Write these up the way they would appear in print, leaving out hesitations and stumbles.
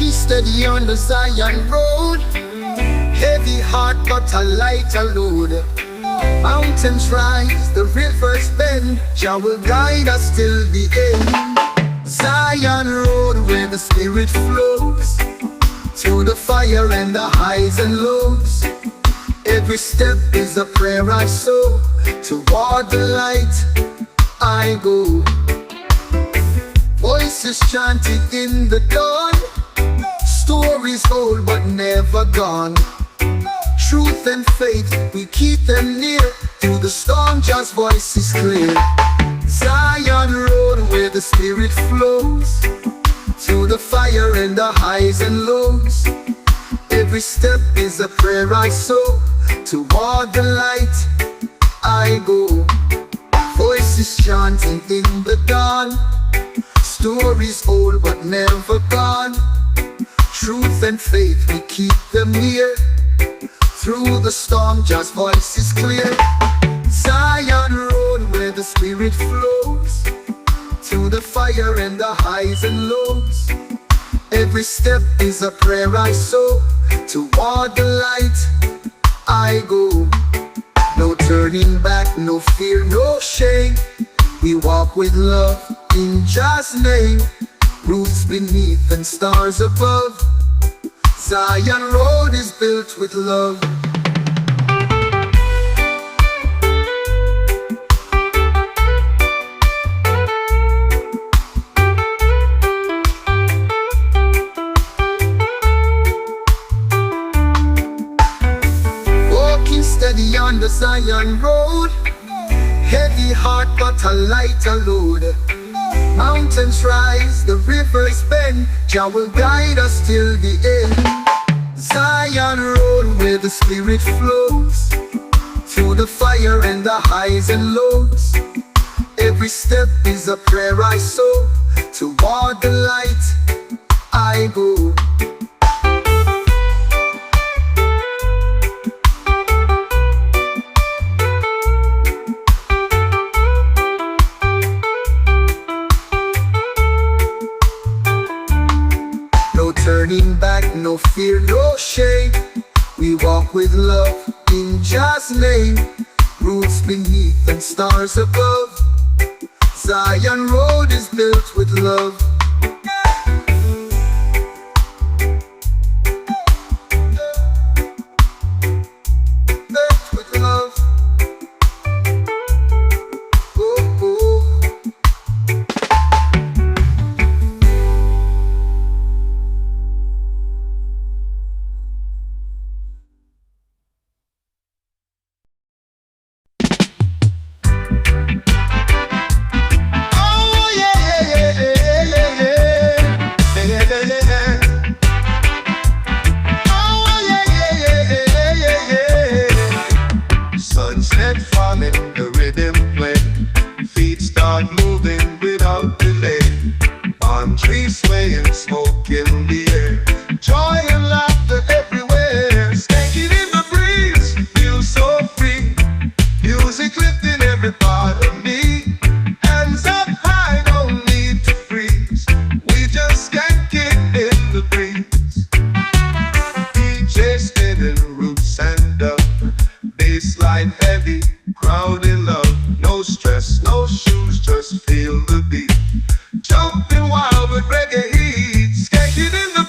Walking steady on the Zion road, heavy heart but a lighter load. Mountains rise, the rivers bend, Jah will guide us till the end. Zion road where the spirit flows, through the fire and the highs and lows. Every step is a prayer I sow, toward the light I go. Voices chanting in the dawn, stories old but never gone. Truth and faith, we keep them near, through the storm Jah's voice is clear. Zion road where the spirit flows, through the fire and the highs and lows. Every step is a prayer I sow, toward the light I go. Voices chanting in the dawn, stories old but never gone. Truth and faith, we keep them near, through the storm Jah's voice is clear. Zion road where the spirit flows, through the fire and the highs and lows. Every step is a prayer I sow, toward the light I go. No turning back, no fear, no shame. We walk with love in Jah's name. Roots beneath and stars above, Zion road is built with love. Walking steady on the Zion road, heavy heart but a lighter load. Mountains rise, the rivers bend, Jah will guide us till the end. Zion road where the spirit flows, through the fire and the highs and lows. Every step is a prayer I sow, toward the light I go. No turning back, no fear, no shame. We walk with love in Jah's name. Roots beneath and stars above, Zion road is built with love. Built with love. Oh, oh. Sunset falling, the rhythm play, feet start moving without delay. Palm trees swaying, smoke in the air, joy and laughter everywhere. Stanking in the breeze, feel so free. Music lifting every part of me. Hands up high, don't need to freeze. We just can't get in the breeze. DJ spinning roots and up, baseline heavy, crowd in love. No stress, no shoes, just feel the beat. Jumping wild with reggae heat, skanking in the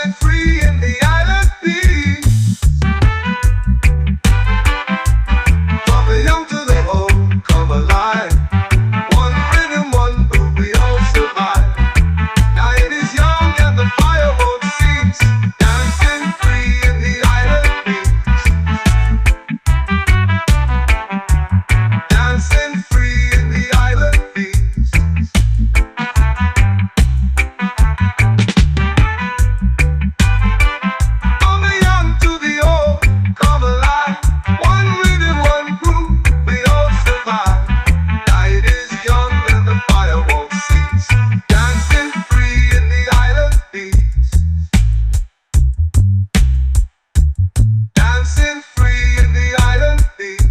Dancing free in the island peace. From the young to the old, come alive. One rhythm, one groove, we all survive. Now it is young and the fire won't cease. Dancing free in the island peace. Dancing free in the island peace. From the young to the old, come alive. One rhythm, one groove, we all survive. Now it is young and the fire won't cease. Dancing free in the island peace. Dancing free in the island peace.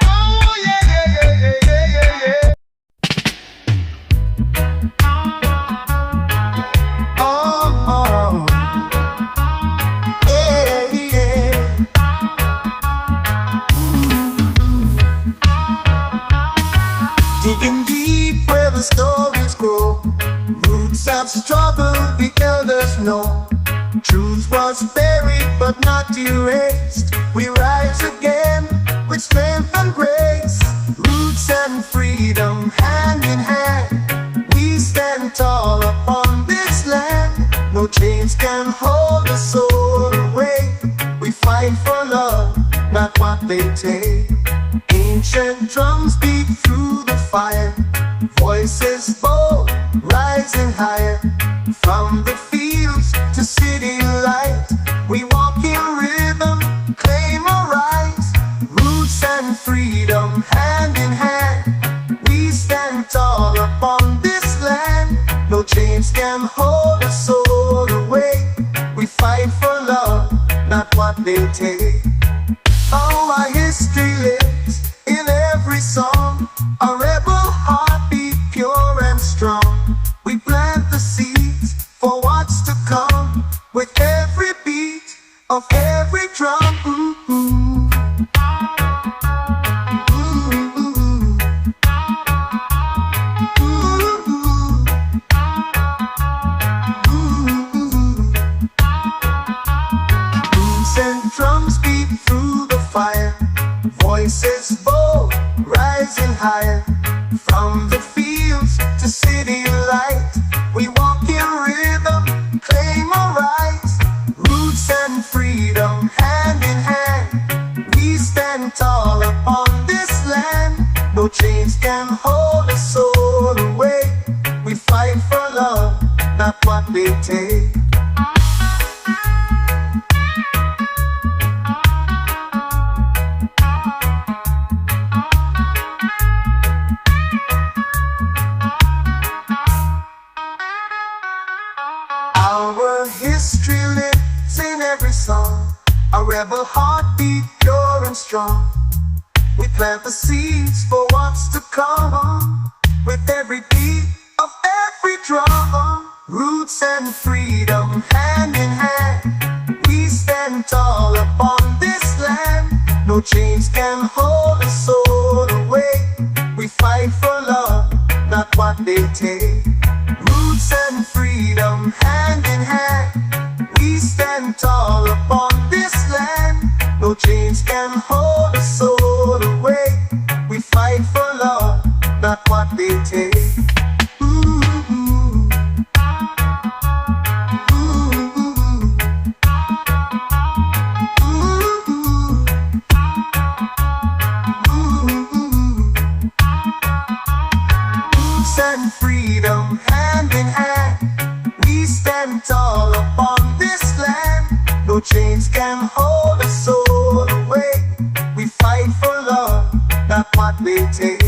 Oh yeah, yeah, yeah, yeah, yeah, yeah, yeah. Oh, yeah, yeah. Digging deep where the stories grow. Roots have struggled, the elders know. Truth was buried but not erased. We rise again with strength and grace. Roots and freedom hand in hand. We stand tall upon this land. No chains can hold the soul away. We fight for love, not what they take. Ancient drums beat through the fire. Voices bold, rising higher. From the fields to city light, we walk in rhythm, claim our rights. Roots and freedom hand in hand. We stand tall upon this land. No chains can hold a soul away. We fight for love, not what they take. Oh, our history lives in every song. A rebel heartbeat, pure and strong. We plant the seeds for what's to come. With every beat of every drum. Ooh, ooh. Ooh, ooh. Ooh, ooh. Ooh, ooh. Roots and drums beat through the fire. Voices bold, rising higher. From the fields to city light, we walk in rhythm, claim our rights. Roots and freedom hand in hand. We stand tall upon this land. No chains can hold a soul away. We fight for love, not what they take. Our history lives in every song. A rebel heartbeat, pure and strong. We plant the seeds for what's to come. With every beat of every drum. Roots and freedom hand in hand. We stand tall upon this land. No chains can hold a soul away. We fight for love, not what they take. Roots and freedom hand in hand. We stand tall upon this land. No chains can hold a soul away. We fight for love, not what they take. Ooh, ooh. Ooh, ooh. Ooh, ooh. Ooh, ooh. Roots and freedom hand in hand. We stand tall upon this No chains can hold a soul away. We fight for love, not what we take.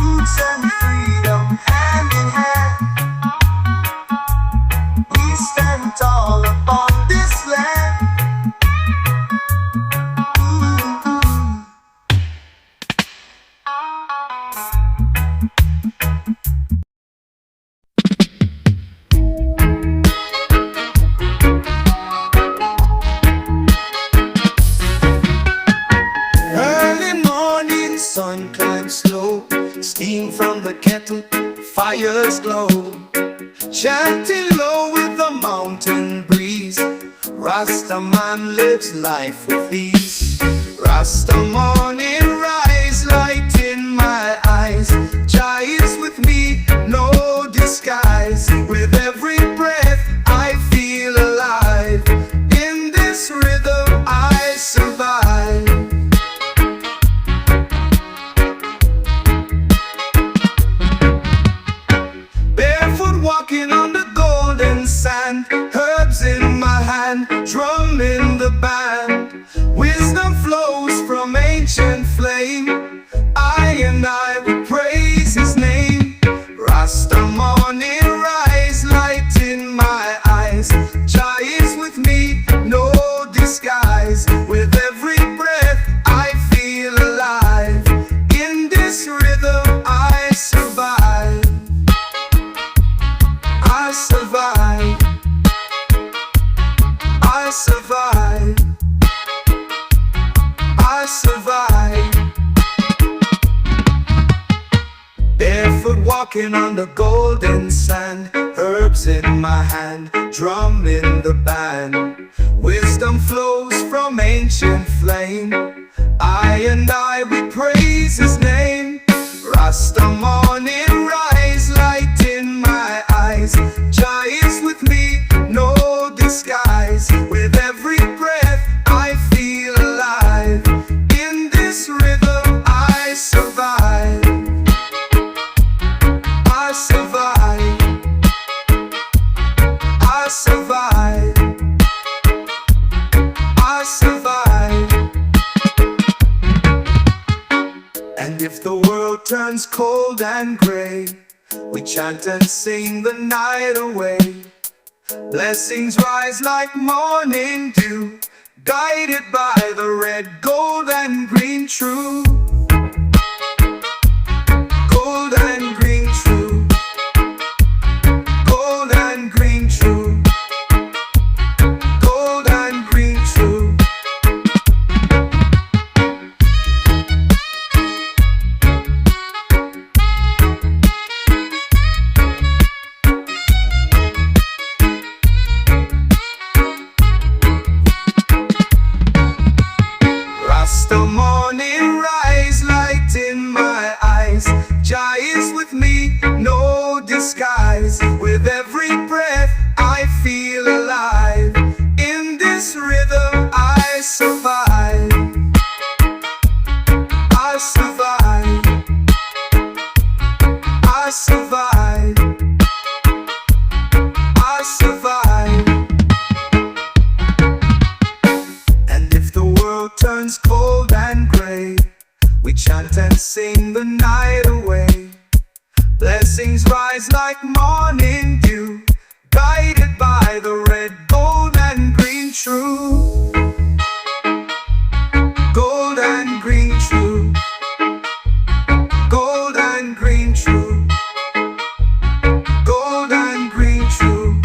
Roots and freedom, hand in hand. We stand tall upon this land. Early morning sun climbs slow, steam from the kettle, fires glow. Chanting low with the mountain breeze, Rasta man lives life with ease. Rasta morning rise, light in my eyes. Jah is with me, no disguise. With every breath I feel alive. In this rhythm I survive. Barefoot walking on the golden sand, herbs in my hand, drum in the band. Wisdom flows from ancient flame. I and I will praise his name. Rasta morning rise, light in my eyes. Jah is with me, no disguise. With every breath I feel alive. In this rhythm I survive. I survive. I survive. I survive. Barefoot walking on the golden sand, herbs in my hand, drum in the band. Wisdom flows from ancient flame. I and I, we praise his name. Rasta morning rise, light in my eyes. Jah is with me, no disguise. With every breath I feel alive. In this rhythm I survive. I survive. I survive. I survive. And if the world turns cold and gray, we chant and sing the night away. Blessings rise like morning dew, guided by the red, gold and green true. Gold and green true. Gold and green true. Gold and green true. Rasta morning rise, light in my eyes. Jah is with me, no disguise. With every breath I feel alive. In this rhythm I survive. I survive. I survive. I survive. And if the world turns cold and gray, we chant and sing the night away. Blessings rise like morning dew, guided by the red, gold and green true. Gold and green true. Gold and green true. Gold and green true.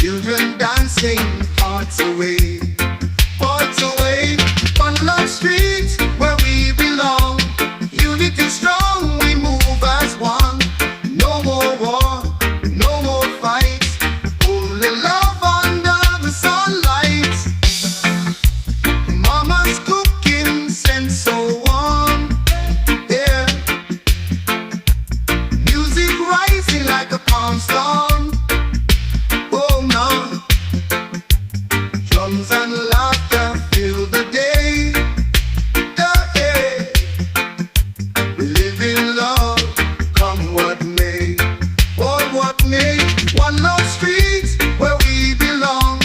Children dancing, hearts away, hearts away. One love street where we belong. Unity strong, we move as one. No more war, no more fights. Only love under the sunlight. Mama's cooking scents so warm. Yeah. Music rising like a palm storm. Oh no. Drums and laughter fill the day. Yeah. We live in love, come what may. Or what may. One love street where we belong.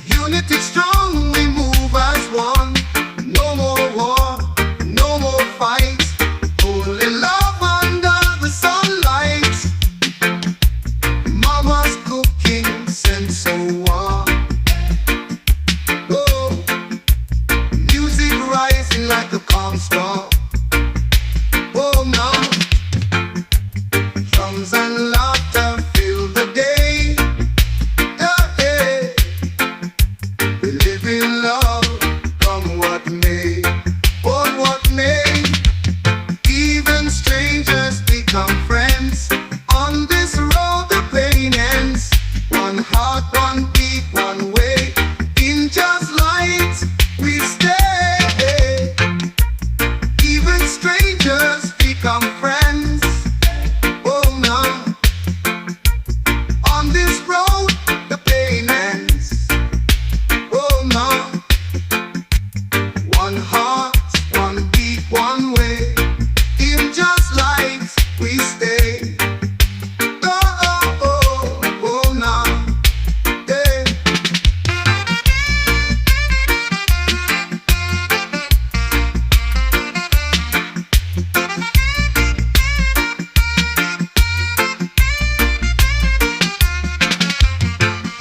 Unity strong, we move as one. No more war, no more fights. Only love under the sunlight. Mama's cooking scents so warm. Oh, music rising like a calm storm. Oh no. Drums and laughter fill the day. Yeah. We live in love, come what may, or what may. Even strangers become friends. On this road the pain ends. One heart, one beat, one way. In just light we stay. Even strangers become friends. Oh no. On this road the pain ends. Oh no. One heart, one beat, one way. In just light we stay. Oh, oh, oh, oh no. Yeah.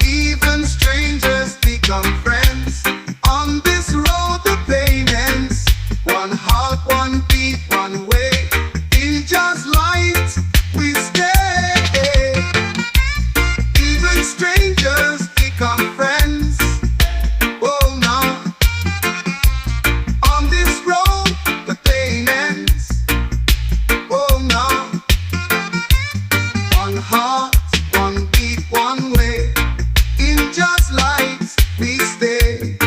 Even strangers become friends. On this road the pain ends. One heart, one beat, one way. In just light we stay. Even strangers become friends. Oh no. On this road the pain ends. Oh no. One heart, one beat, one way. In just light we stay.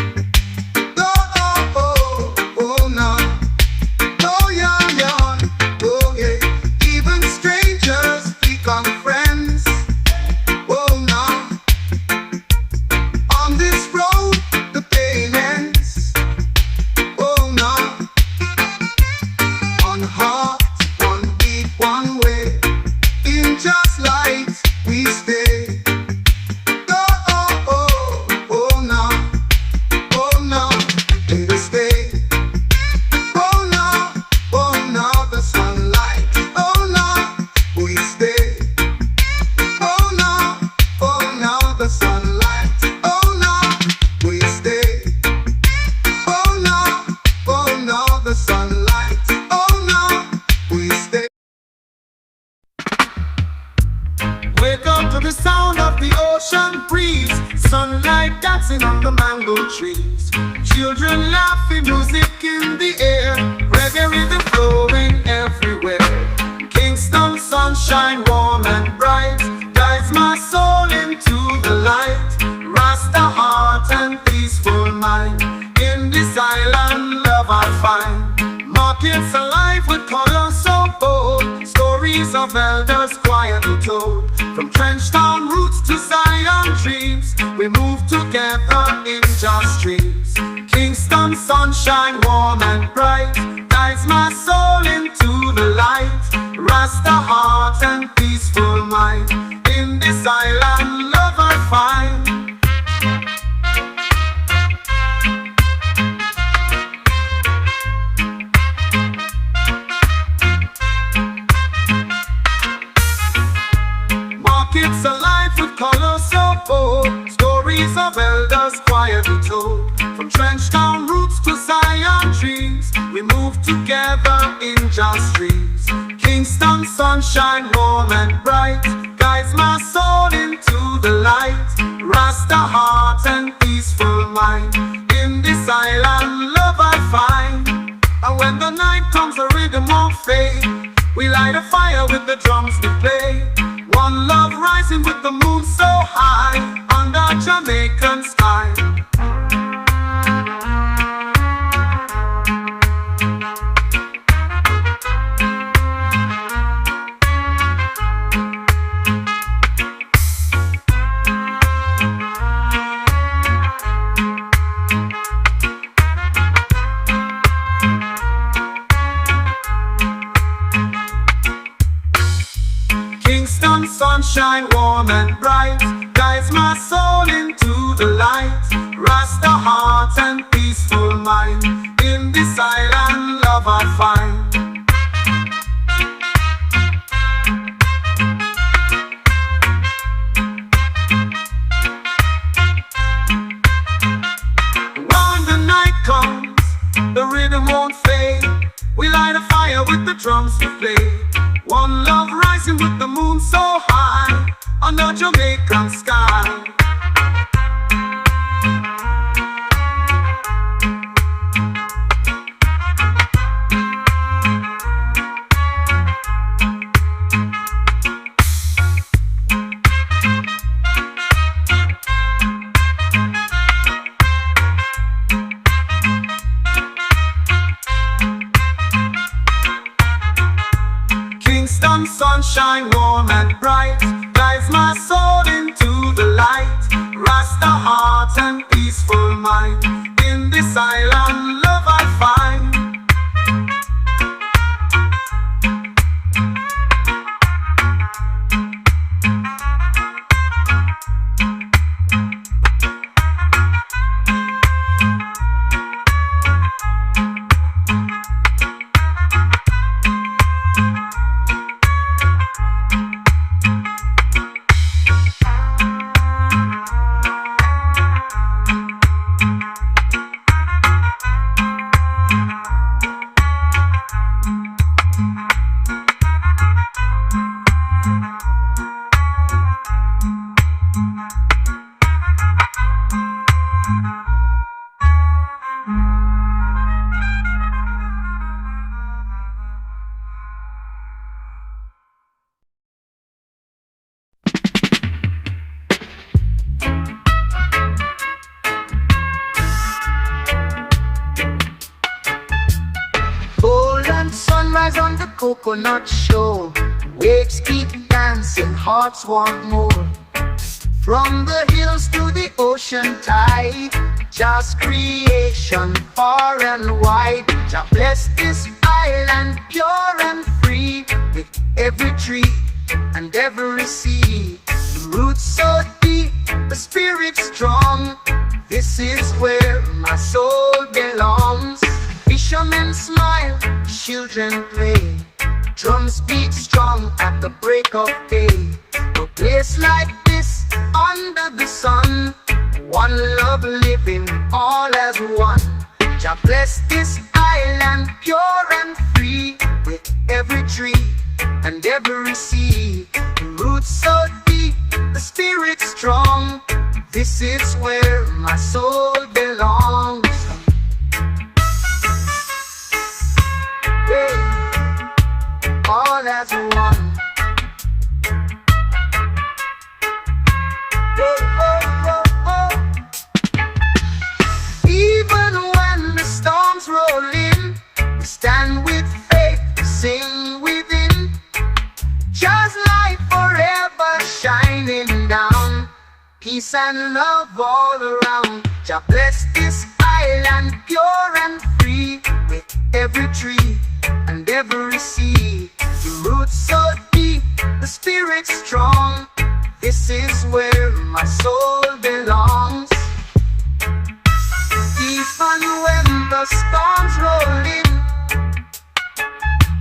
Oh, oh, oh, oh no. Oh yeah, yeah. Oh yeah. Even strangers become friends. Oh no. On this road the pain ends. Oh no. One heart, one beat, one way. In just light we stay. Oh, oh, oh, oh no. Oh no. In the stay. Oh no, the sunlight. Oh no, we stay. Oh no, the sunlight. Oh no, we stay. Oh no, the sunlight. Oh no, we stay. Wake up to the sound of the ocean breeze. Sunlight dancing on the mango trees. Children laughing, music in the air. Reggae rhythm flowing everywhere. Kingston sunshine warm and bright guides my soul into the light. Rasta heart and peaceful mind. In this island love I find. Markets alive with colors so bold. Stories of elders quietly told. From trench town roots to Zion dreams, we move together in just dreams. Kingston sunshine warm and bright guides my soul into the light. Rasta heart and peaceful mind. In this island love I find. Markets alive with colors so bold. Stories of elders quietly told. From trench town roots to Zion dreams, we move together in just dreams. Kingston sunshine warm and bright guides my soul into the light. Rasta heart and peaceful mind. In this island, love I find. And when the night comes, the rhythm won't fade. We light a fire with the drums we play. One love rising with the moon so high under Jamaican sky. Sunshine warm and bright guides my soul into the light. Rasta heart and peaceful mind. In this island, love I find. When the night comes, the rhythm won't fade. We light a fire with the drums we play. One love rising with the moon so high under Jamaican sky. Sunshine warm and bright guides my soul into the light. Rasta heart and peaceful mind. In this island, love I find. Sunrise on the coconut shore. Waves keep dancing, hearts want more. From the hills to the ocean tide, just creation far and wide. Jah bless this island pure and free, with every tree and every sea. The roots so deep, the spirit strong. This is where my soul belongs. Fishermen smile, children play. Drums beat strong at the break of day. A place like this, under the sun, one love living all as one. Jah bless this island pure and free, with every tree and every sea. The roots so deep, the spirit strong. This is where my soul belongs. All as one. Oh, oh, oh, oh. Even when the storms roll in, we stand with faith, sing within. Just light forever shining down. Peace and love all around. Jah bless this island pure and free, with every tree and every sea. The roots so deep, the spirit strong. This is where my soul belongs. Even when the storms roll in,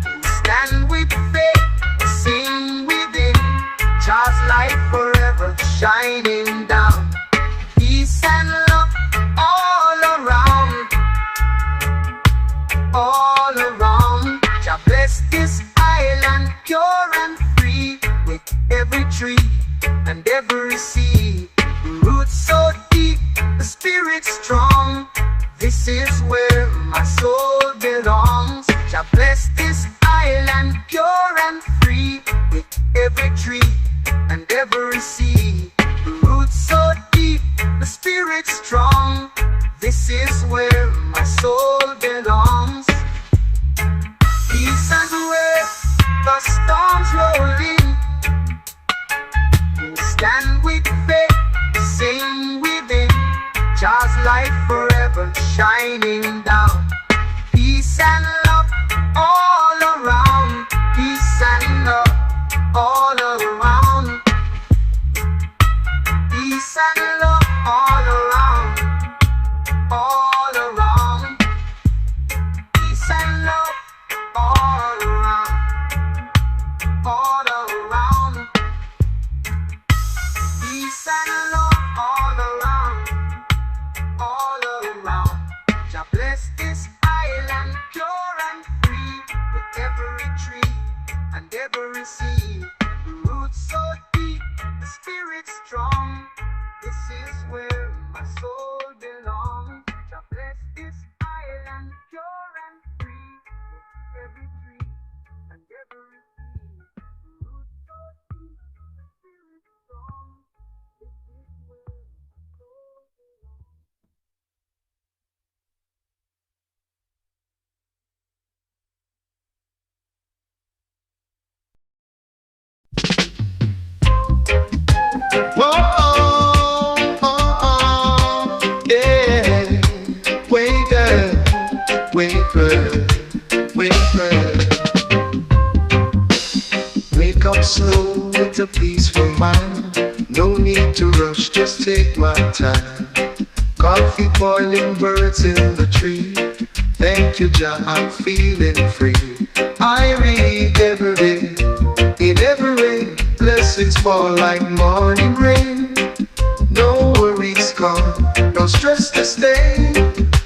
we stand with faith, sing within. Just light forever shining down. Peace and love all around. All around. Jah bless this island pure and free, with every tree and every sea. The roots so spirit strong. This is where my soul belongs. Jah bless this island pure and free, with every tree and every sea. The roots so deep, the spirit strong. This is where my soul belongs. Peace and rest, the storms rolling. Stand with faith, sing within. Jah's light forever shining down. Peace and love all around. Peace and love all around. Peace and love all around. All around. Peace and love all around. All around. Peace and love all around. All around. Jah bless this island pure and free, with every tree and every sea. The roots so deep, the spirit strong. This is where my soul belongs. Jah bless this island pure and free, with every tree and every sea. The roots so deep, the spirit strong. This is where my soul belongs. Whoa, yeah. Wake up, wake up, wake up. Wake up slow with a peaceful mind. No need to rush, just take my time. Coffee boiling, birds in the tree. Thank you, Jah, I'm feeling free. Irie every day, in every way. Blessings fall like morning rain. No worries come, no stress to stay.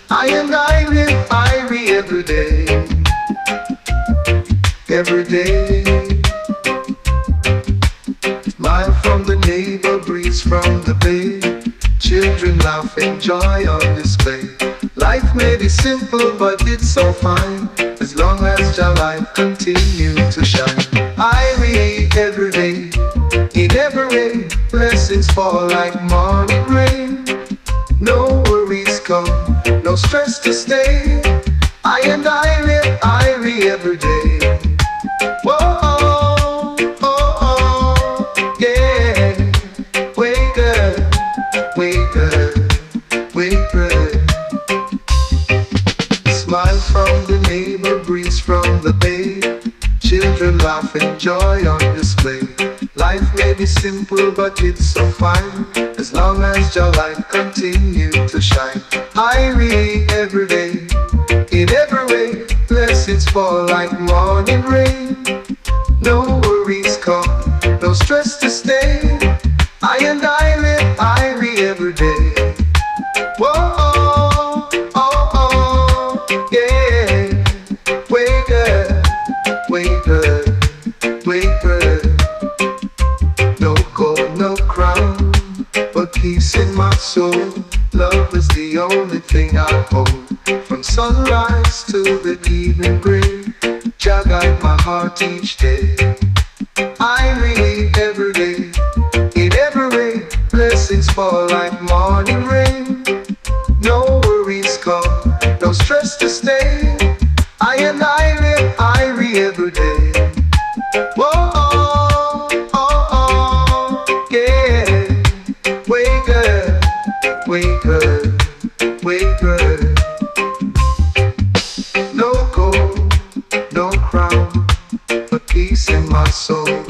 I live irie every day. Every day. Smile from the neighbor, breeze from the bay. Children laugh, enjoy on display. Life may be simple, but it's so fine, as long as your life continue to shine. Irie every day, in every way. Blessings fall like morning rain. No worries come, no stress to stay. I live irie every day. Whoa, oh, oh, yeah. Wake up, wake up, wake up. Smile from the neighbor, breeze from the bay. Children laugh, enjoy on display. Life may be simple, but it's so fine, as long as your light continue to shine. Irie every day, in every way. Blessings fall like morning rain. No worries come, no stress to stay. I live irie every day. Whoa, oh, oh, yeah. Wake up, wake up, wake up. No gold, no crown, but peace in my soul. Love is the only thing I hold. From sunrise to the evening gray, Jah guide my heart each day. Irie every day, in every way. Blessings fall like morning rain. No worries come, no stress to stay. I live irie every day. Whoa, oh, oh, yeah. Wake up, wake up, wake up. No gold, no crown, but peace in my soul.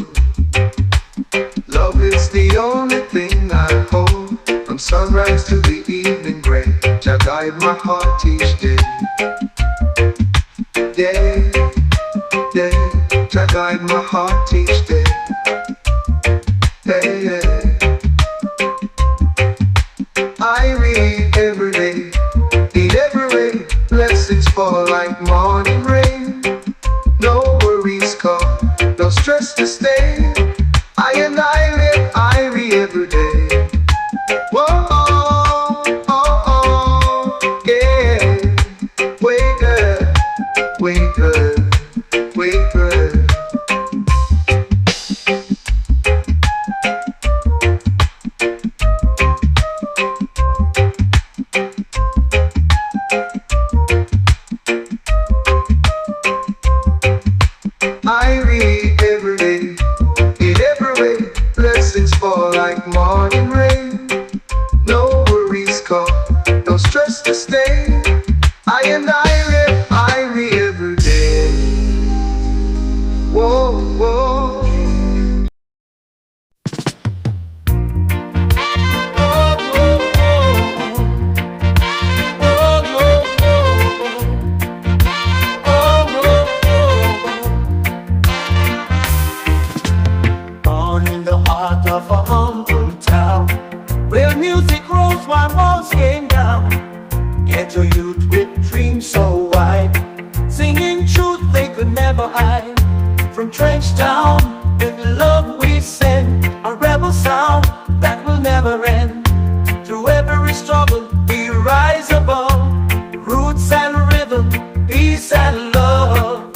Love is the only thing I hold. From sunrise to the evening gray, Jah guide my heart each day. Day, day, Jah guide my heart each day. Hey, yeah. Irie every day, in every way. Blessings fall like morning rain. No worries come, no stress to stay. I live irie every day. Whoa, oh, oh, stay. I and irie every day. Whoa, whoa. Born in the heart of a humble town, where music rose while walls came down. Ghetto youth with dreams so wide, singing truth they could never hide. From trench town, with love we send a rebel sound that will never end. Through every struggle we rise above, roots and rhythm, peace and love.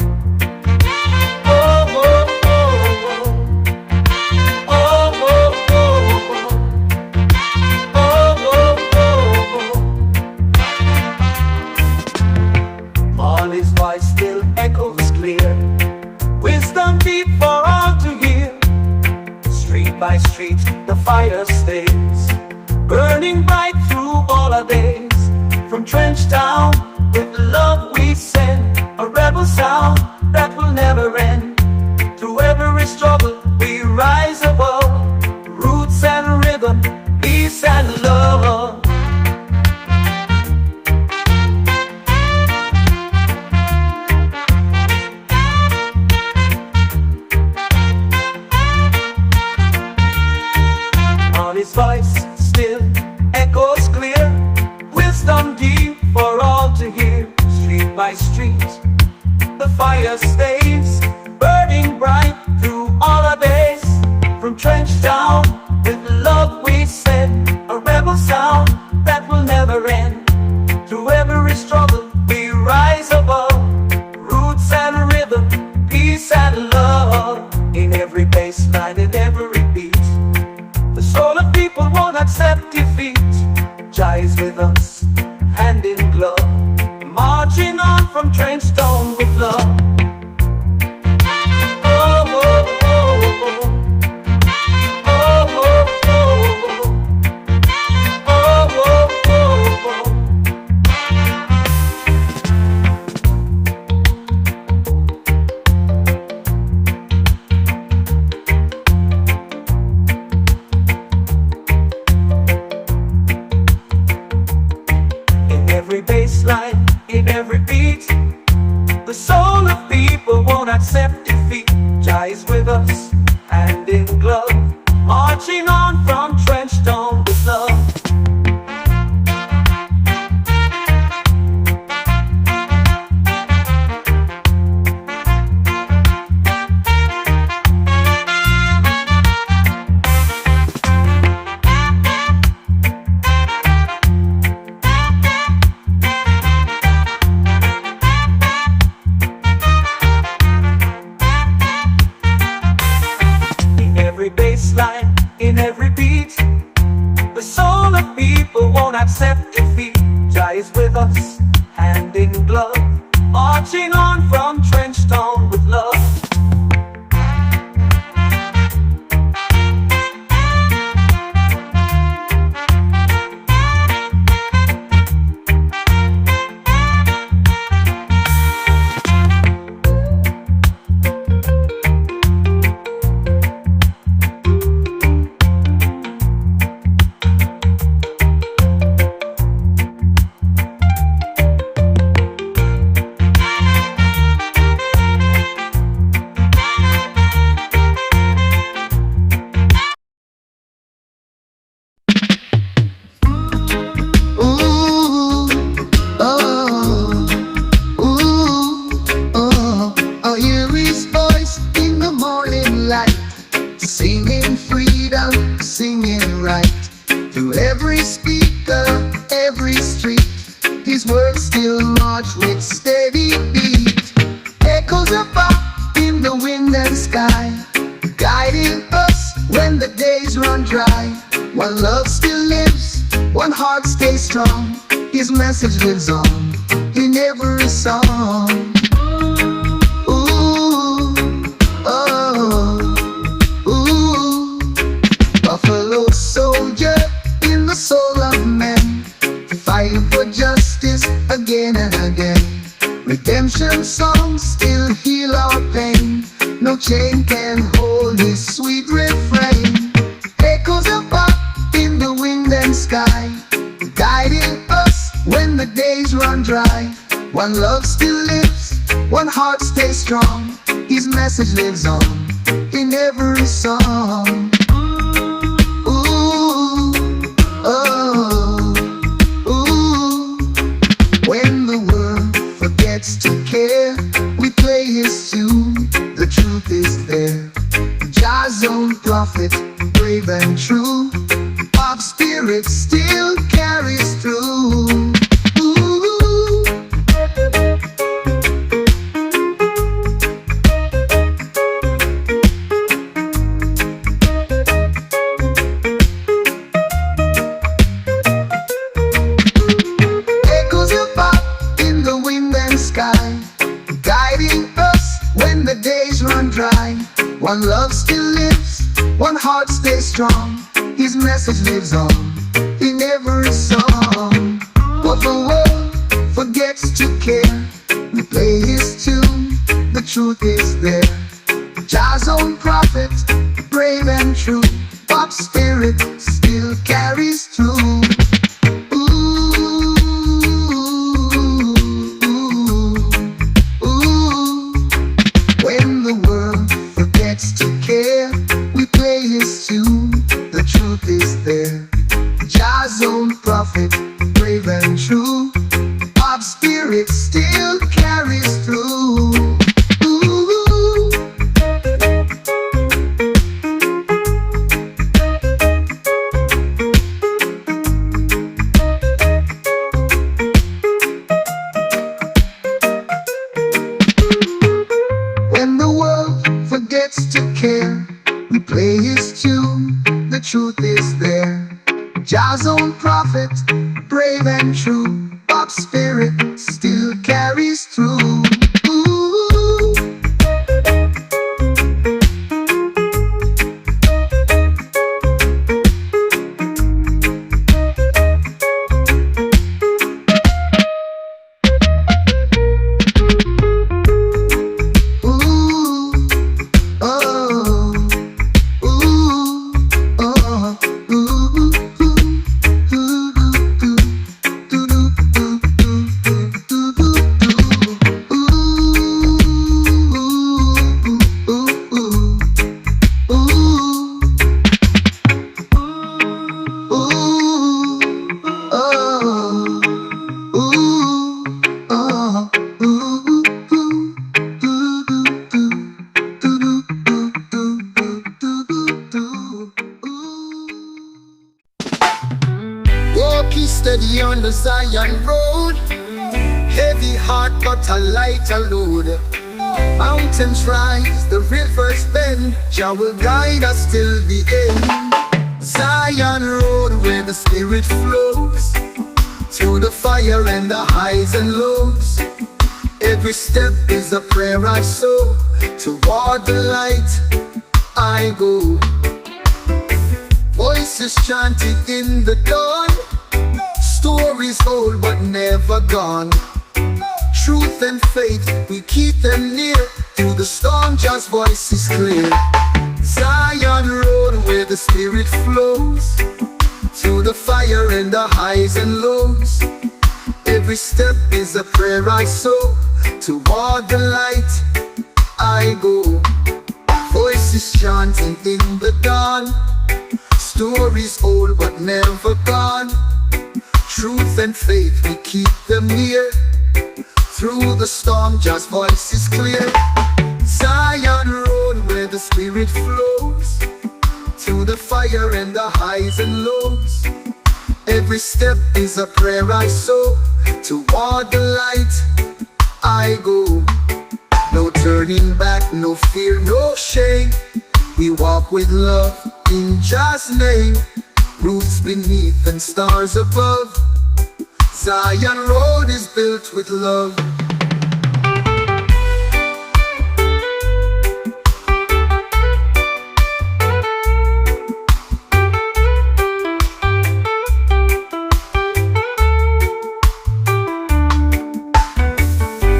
His voice still echoes clear, wisdom deep for all to hear. Street by street the fire stays, burning bright through all our days. From trench town, with love we send a rebel sound that will never end. Through every struggle we rise above, roots and rhythm, peace and love. His voice still echoes clear, wisdom deep for all to hear. Street by street the fire stays, burning bright through all our days. From trench town, with love we send a rebel sound that will never end. Through every struggle we rise above, roots and rhythm, peace and love. In every bass line, in every beat, the soul of people won't accept defeat. Jah is with us, hand in glove, marching on from trench town with love. Oh, oh, oh, oh. Oh, oh, oh, oh. Oh, oh, oh, oh. Every bass line, in every beat, the soul of people won't accept defeat. Jah is with us, hand in glove, marching on from trench town with love. Every bass line, in every beat, the soul of people won't accept defeat. Jah is with us, hand in glove, marching on from trench town with love. Singing freedom, singing right. Through every speaker, every street, his words still march with steady beat. Echoes of up in the wind and sky, guiding us when the days run dry. One love still lives, one heart stays strong. His message lives on in every song. Buffalo soldier in the soul of men, fighting for justice chain can hold this sweet refrain. Echoes of pop in the wind and sky, guiding us when the days run dry. One love still lives, one heart stays strong. His message lives on in every song. Ooh, oh, ooh. When the world forgets to care, we play his tune, the truth is there. Jah's own prophet, brave and true, pop spirit still carries through. Echoes of pop in the wind and sky, guiding us when the days run dry. One love still lives, one heart stays strong. His message lives on in every song. But the world forgets to care, we play his tune, the truth is there. Jah's own prophet, brave and true, pop spirit still carries through. When the world forgets to care, we play his tune, the truth is there. Jah's own prophet, brave and true, pop spirit still carries through. When the world forgets to care, we play his tune, the truth is there. Jah's own prophet, brave and true, pop spirit still carries through. Walking steady on the Zion road, heavy heart but a lighter load. Mountains rise, the rivers bend, Jah will guide us till the end. Zion road where the spirit flows, through the fire and the highs and lows. Every step is a prayer I sow, toward the light I go. Voices chanting in the dawn, stories old but never gone. Truth and faith, we keep them near, through the storm Jah's voice is clear. Zion road where the spirit flows, through the fire and the highs and lows. Every step is a prayer I sow, toward the light I go. Voices chanting in the dawn, stories old but never gone. Truth and faith, we keep them near, through the storm Jah's voice is clear. Zion road where the spirit flows, through the fire and the highs and lows. Every step is a prayer I sow, toward the light I go. No turning back, no fear, no shame. We walk with love in Jah's name. Roots beneath and stars above, Zion road is built with love.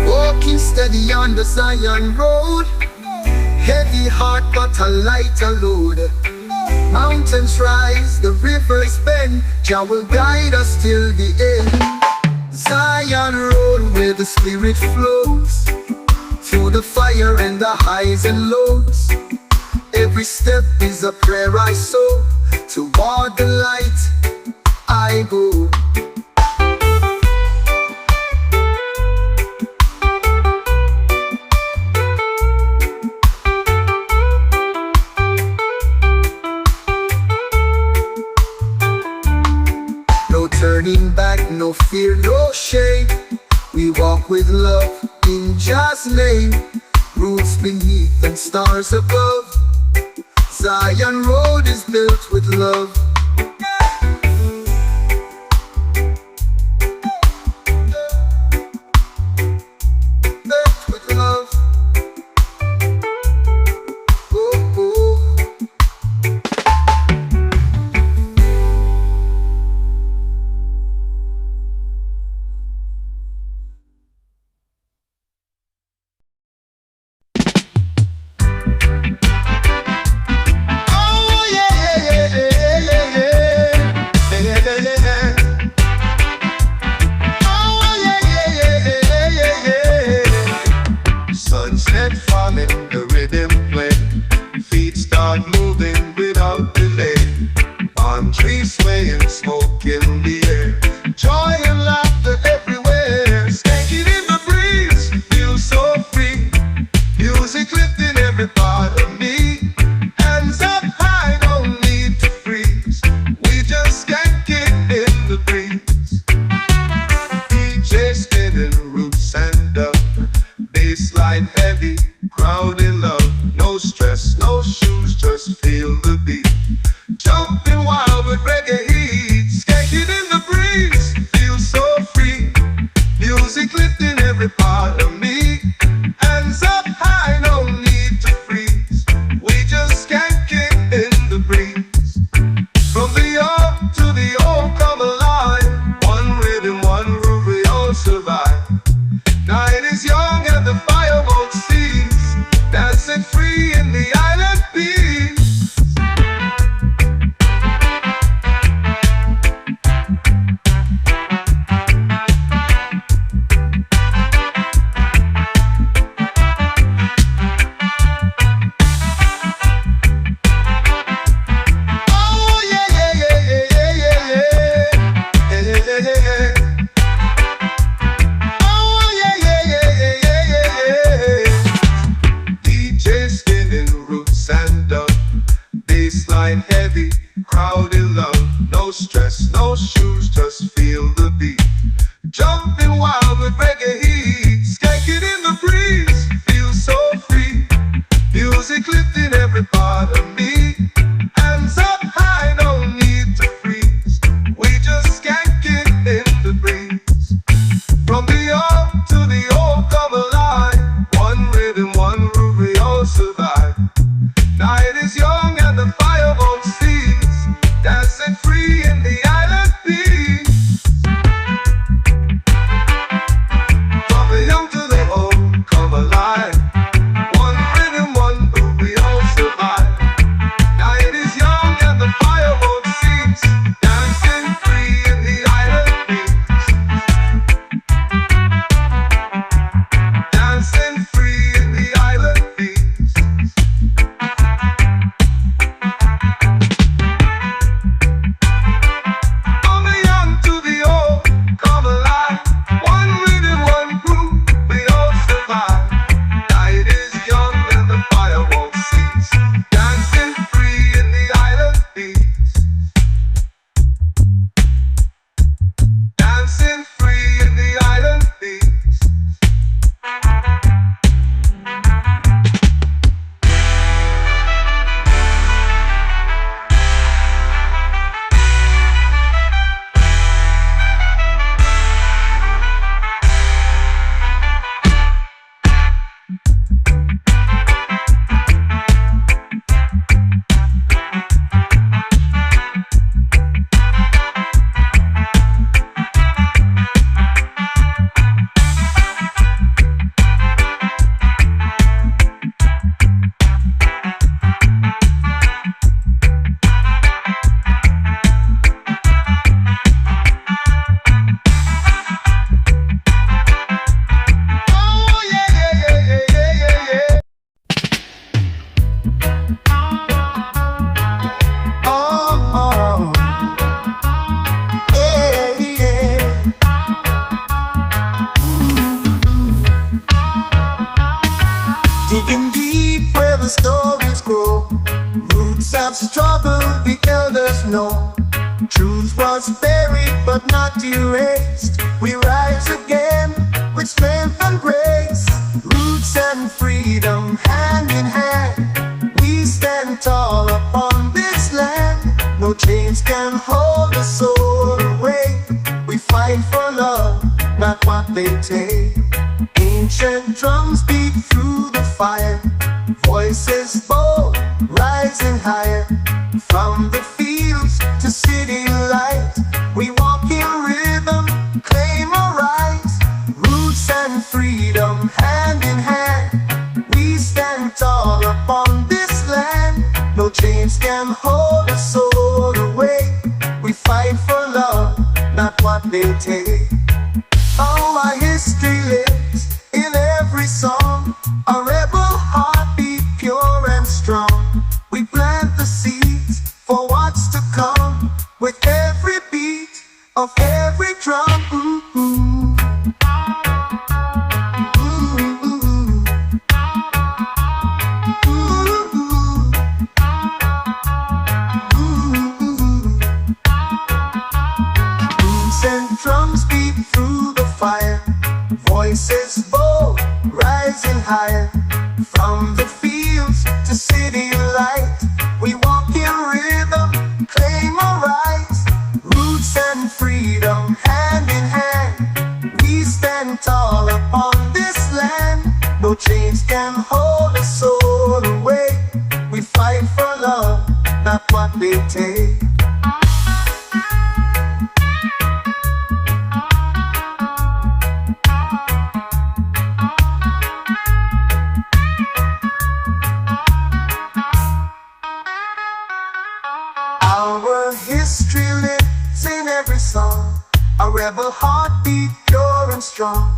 Walking steady on the Zion road, heavy heavy heart but a lighter load. Mountains rise, the rivers bend, Jah will guide us till the end. Zion road where the spirit flows, through the fire and the highs and lows. Every step is a prayer I sow, toward the light I go. No turning back, no fear, no shame. We walk with love in Jah's name. Roots beneath and stars above. Zion road is built with love. Built with love. Ooh, ooh. Oh yeah, yeah, yeah, yeah, yeah, yeah, yeah, yeah. Oh yeah, yeah, yeah, yeah, yeah, yeah. Sunset falling, the rhythm play. Feet start moving without delay. Palm trees swaying, smoke in the air. Joy and laughter everywhere. Skanking in the breeze, feel so free. Music lifting every part of me. Hands up high, no need to freeze. We just skank it in the breeze. DJ spinning roots and up. Bassline heavy, crowd in love. No stress, no shoes, just feel the beat. Jumping wild with reggae heat. Skanking in the breeze, feel so free. Music lifting every part of me. Hands up high, no need to freeze. We just skank it in the breeze. From the young to the old come alive. One rhythm, one groove, we all survive. Night is young and the fire won't cease. Dancing free in the island peace. Oh yeah, yeah, yeah, yeah, yeah, yeah, yeah, yeah, yeah, yeah. Oh yeah, yeah, yeah, yeah, yeah, yeah. DJ spinning roots and up. Bassline heavy, crowd in love. No stress, no shoes, just feel the beat. Jumping wild with reggae heat. Skanking in the breeze, feel so free. Music lifting every part of me. Hands up high, no need to freeze. We just skank it in the breeze. From the young to the old come alive. One rhythm, one groove, we all survive. Night is young and the fire won't cease. Dancing free in the island peace. was buried but not erased. We rise again with strength and grace. Roots and freedom hand in hand. We stand tall upon this land. No chains can hold us soul away. We fight for love, not what they take. Ancient drums beat through the fire. Voices bold, rising higher. From the fields to city light, we walk in rhythm, claim our rights. Roots and freedom hand in hand. We stand tall upon this land. No chains can hold us soul away. We fight for love, not what they take. Oh, our history lives in every song. A rebel heartbeat, pure and strong. We plant the seeds for what's to come. With every beat of every drum. Ooh, ooh. Ooh, ooh. Drums beat through the fire. Voices bold, rising higher. From the fields to city light, we walk in rhythm, claim our rights. Roots and freedom hand in hand. We stand tall upon this land. No chains can hold us soul away. We fight for love, not what they take. Our history lives in every song. A rebel heartbeat, pure and strong.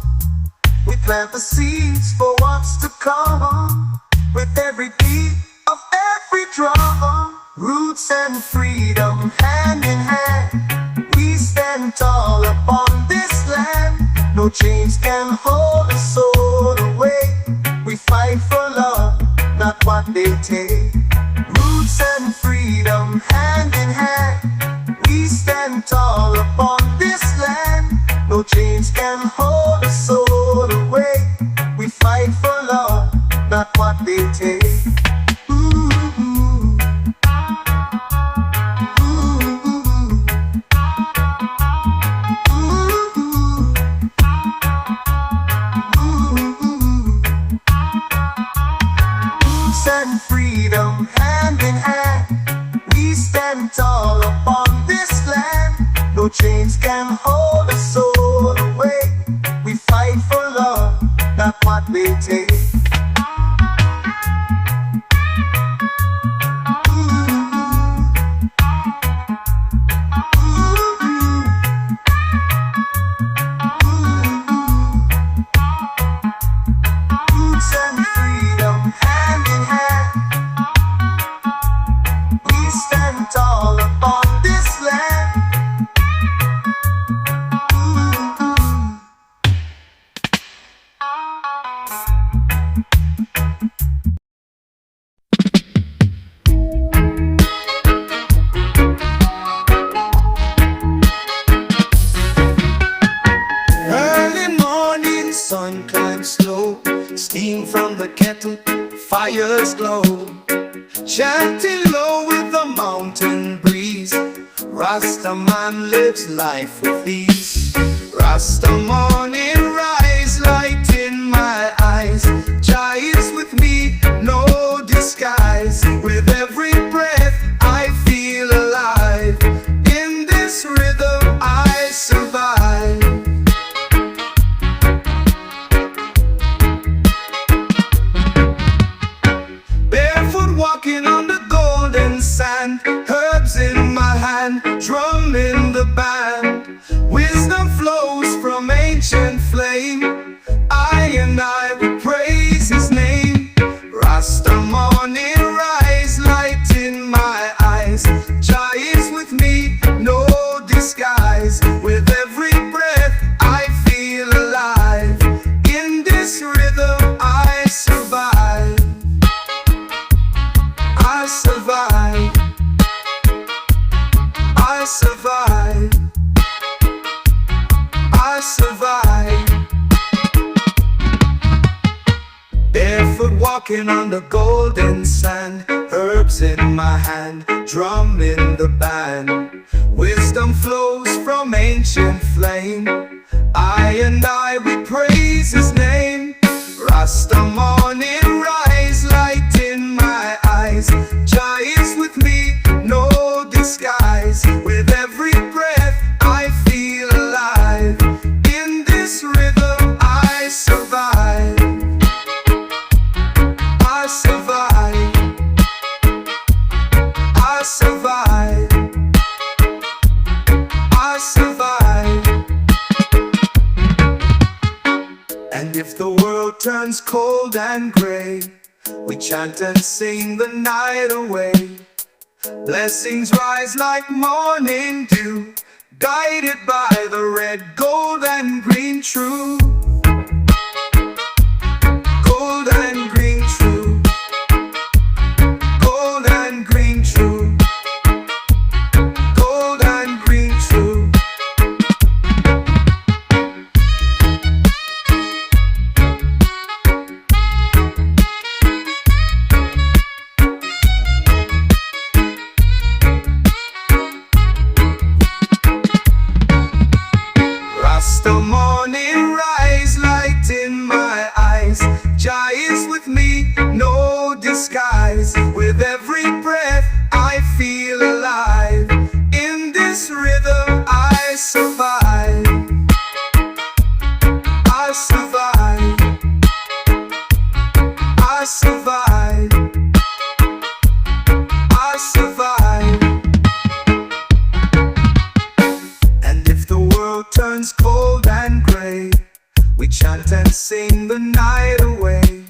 We plant the seeds for what's to come. With every beat of every drum. Roots and freedom hand in hand. We stand tall upon this land. No chains can hold us soul away. We fight for love, not what they take. Roots and freedom hand in hand. We stand tall upon this land. No chains can hold us soul away. We fight for love, not what they take. Ooh, ooh. Ooh, ooh. Ooh, ooh. Roots and freedom hand in hand. We stand tall upon this land. No chains can hold us soul away. We fight for love, not what they take. Roots and freedom hand in hand. We stand tall upon this land. Early morning sun climbs slow. Steam from the kettle, fires glow. Chanting low with the mountain breeze. Rasta man lives life with ease. Rasta morning rise, light in my eyes. Jah is with me, no disguise. With every breath I feel alive. In this rhythm I survive. Barefoot walking on the golden sand. Herbs in my hand, drum in the band. Wisdom flows from ancient flame. I and I will praise his name. Rasta morning rise, light in my eyes. Jah is with me, no disguise. With every breath I feel alive. In this rhythm I survive. I survive. I survive. walking on the golden sand, herbs in my hand, drum in the band. Wisdom flows from ancient flame. I, we praise his name. Rasta morning rise, light in my eyes. Jah is with me, no disguise. With every breath I feel alive. In this rhythm I survive. I survive. I survive. I survive. And if the world turns cold and gray, we chant and sing the night away. Blessings rise like morning dew, guided by the red, gold and green true. Gold and green true. Gold and green true. Gold and green true. Rasta morning rise, light in my eyes. Jah is with me, no disguise. With every breath I feel alive. In this rhythm I survive. I survive. I survive. I survive. And if the world turns cold and gray, we chant and sing the night away.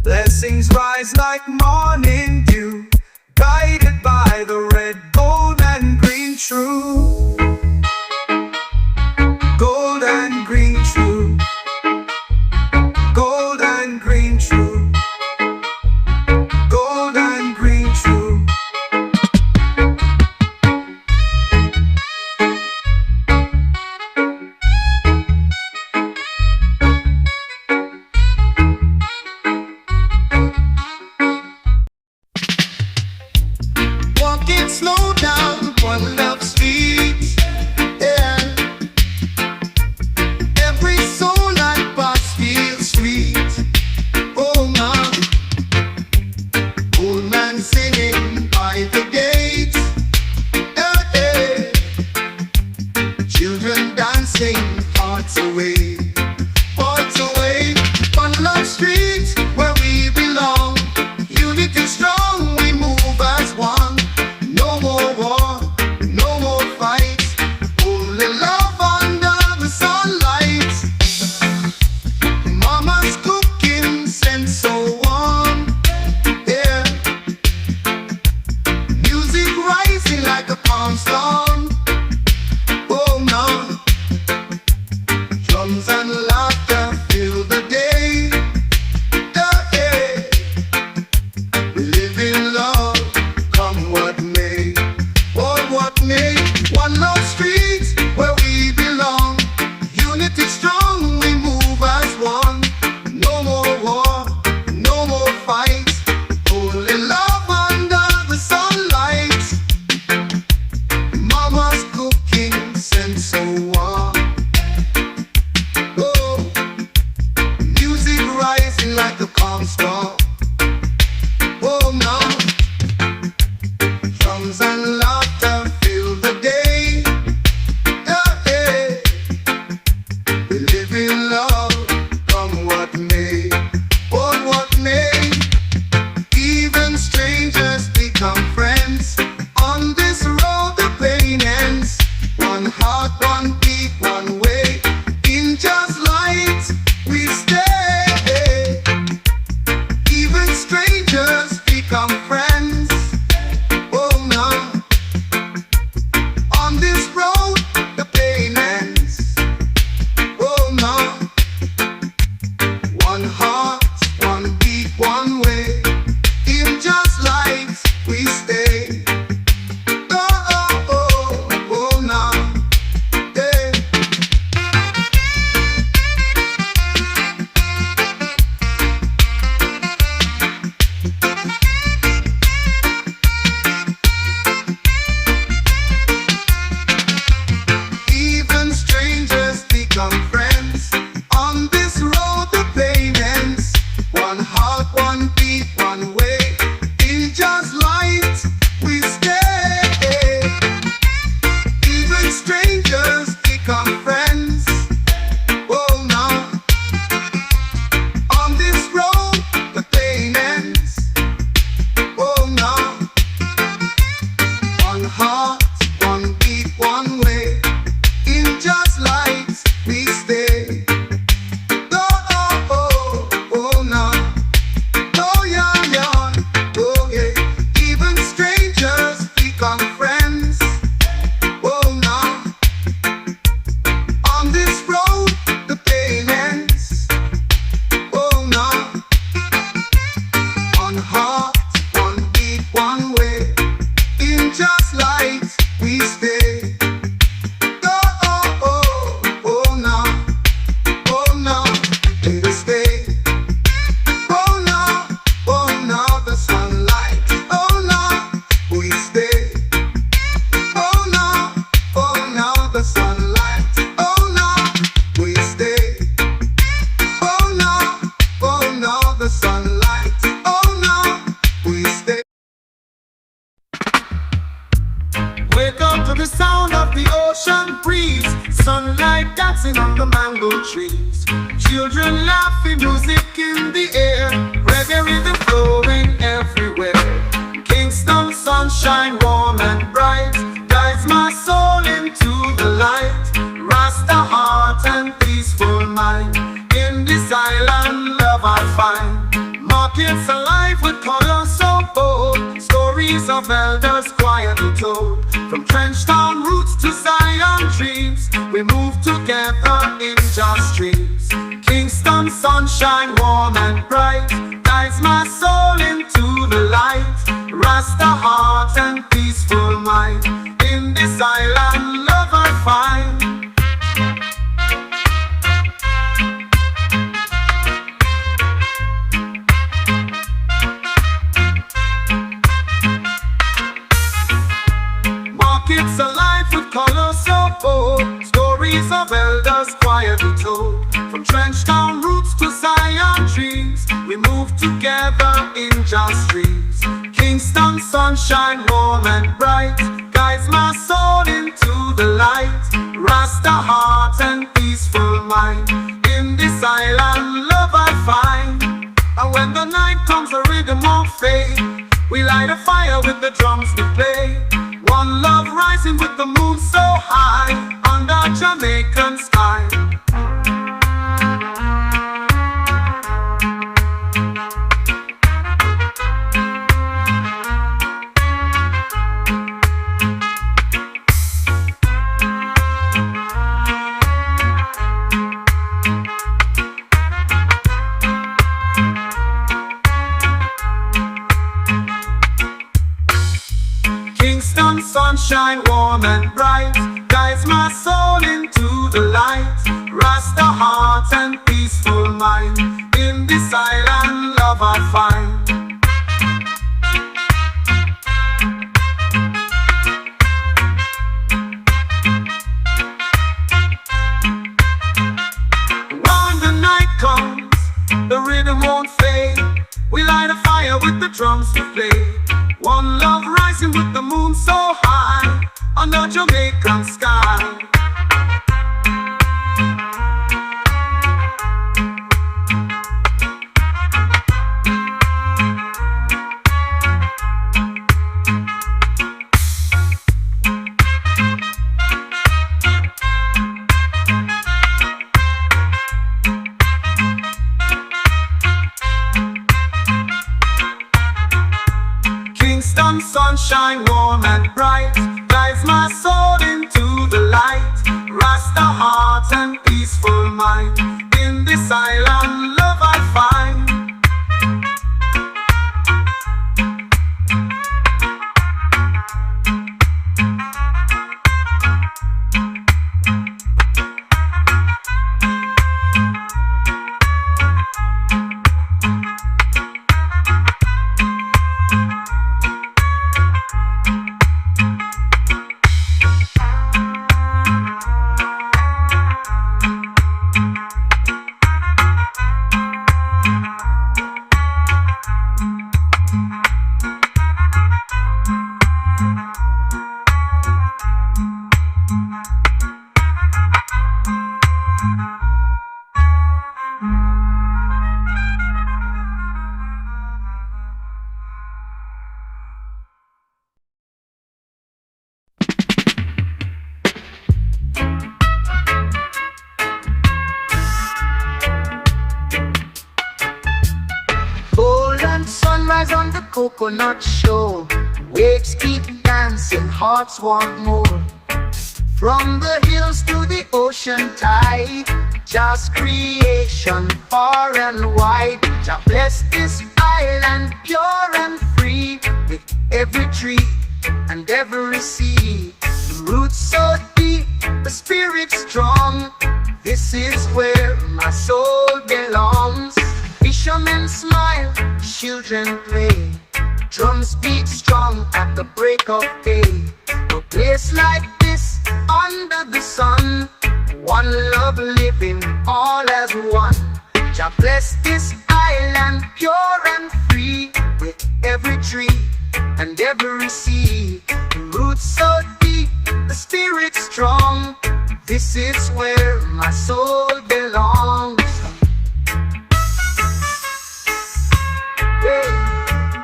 Blessings rise like morning dew, guided by the red, gold and green true. Gold and green true. Gold and green true. Gold and green true. Walking slow down one love street, yeah. Every soul I pass feels sweet. Oh man, old man singing by the gate, yeah, yeah. Children dancing, hearts away, hearts away. One love street where we belong. Unity strong, we move as one. No more war, no more fights. Only love under the sunlight. Mama's cooking scent so warm, yeah. Music rising like a palm storm. Oh no. Drums and laughter fill the day, yeah, yeah. We live in love, come what may, what may. One love street where we belong. Unity strong, we move as one. No more war, no more fight. Only love under the sunlight. Mama's cooking scent so warm. Oh, music rising like a calm storm. Oh no. Drums and laughter fill the day, yeah, yeah. We live in love, come what may, what may. Even strangers become friends. On this road the pain ends. One heart, one beat, one way. In just light we stay. Even strangers become friends. Oh no. On this road the pain ends. Oh no. One heart, one beat, one way. In just light we stay. Oh, oh, oh, oh no. Yeah. sunlight dancing on the mango trees, children laughing, music in the air, reggae rhythm flowing everywhere. Kingston sunshine warm and bright guides my soul into the light. Rasta heart and peaceful mind, in this island love I find. Markets alive with color so bold, stories of elders quietly told. From Trenchtown roots to Zion dreams, we move together in just dreams. Kingston sunshine warm and bright guides my soul into the light. Rasta heart and peaceful mind, in this island love I find. Markets alive with color so bold, stories of elders quietly told. From Trenchtown roots to Zion dreams, we move together in just dreams. Kingston sunshine warm and bright guides my soul into the light. Rasta heart and peaceful mind, in this island love I find. And when the night comes the rhythm won't fade, we light a fire with the drums we play. One love rising with the moon so high under Jamaican sky. Kingston sunshine warm and bright guides my soul into the light. Rasta heart and peaceful mind, in this island love I find. When the night comes, the rhythm won't fade. We light a fire with the drums to play. One love rising with the moon so high under Jamaican sky. Kingston sunshine warm and bright guides my soul into the light. Rasta heart and peaceful mind, in this island love I find. Sunrise on the coconut shore, waves keep dancing, hearts want more. From the hills to the ocean tide, just creation far and wide. Jah bless this island pure and free, with every tree and every sea. The roots so deep, the spirit strong, this is where my soul belongs. Fishermen smile, children play, drums beat strong at the break of day. A place like this, under the sun, one love living all as one. Jah bless this island pure and free, with every tree and every sea. The roots so deep, the spirit strong, This is where my soul belongs. Yeah.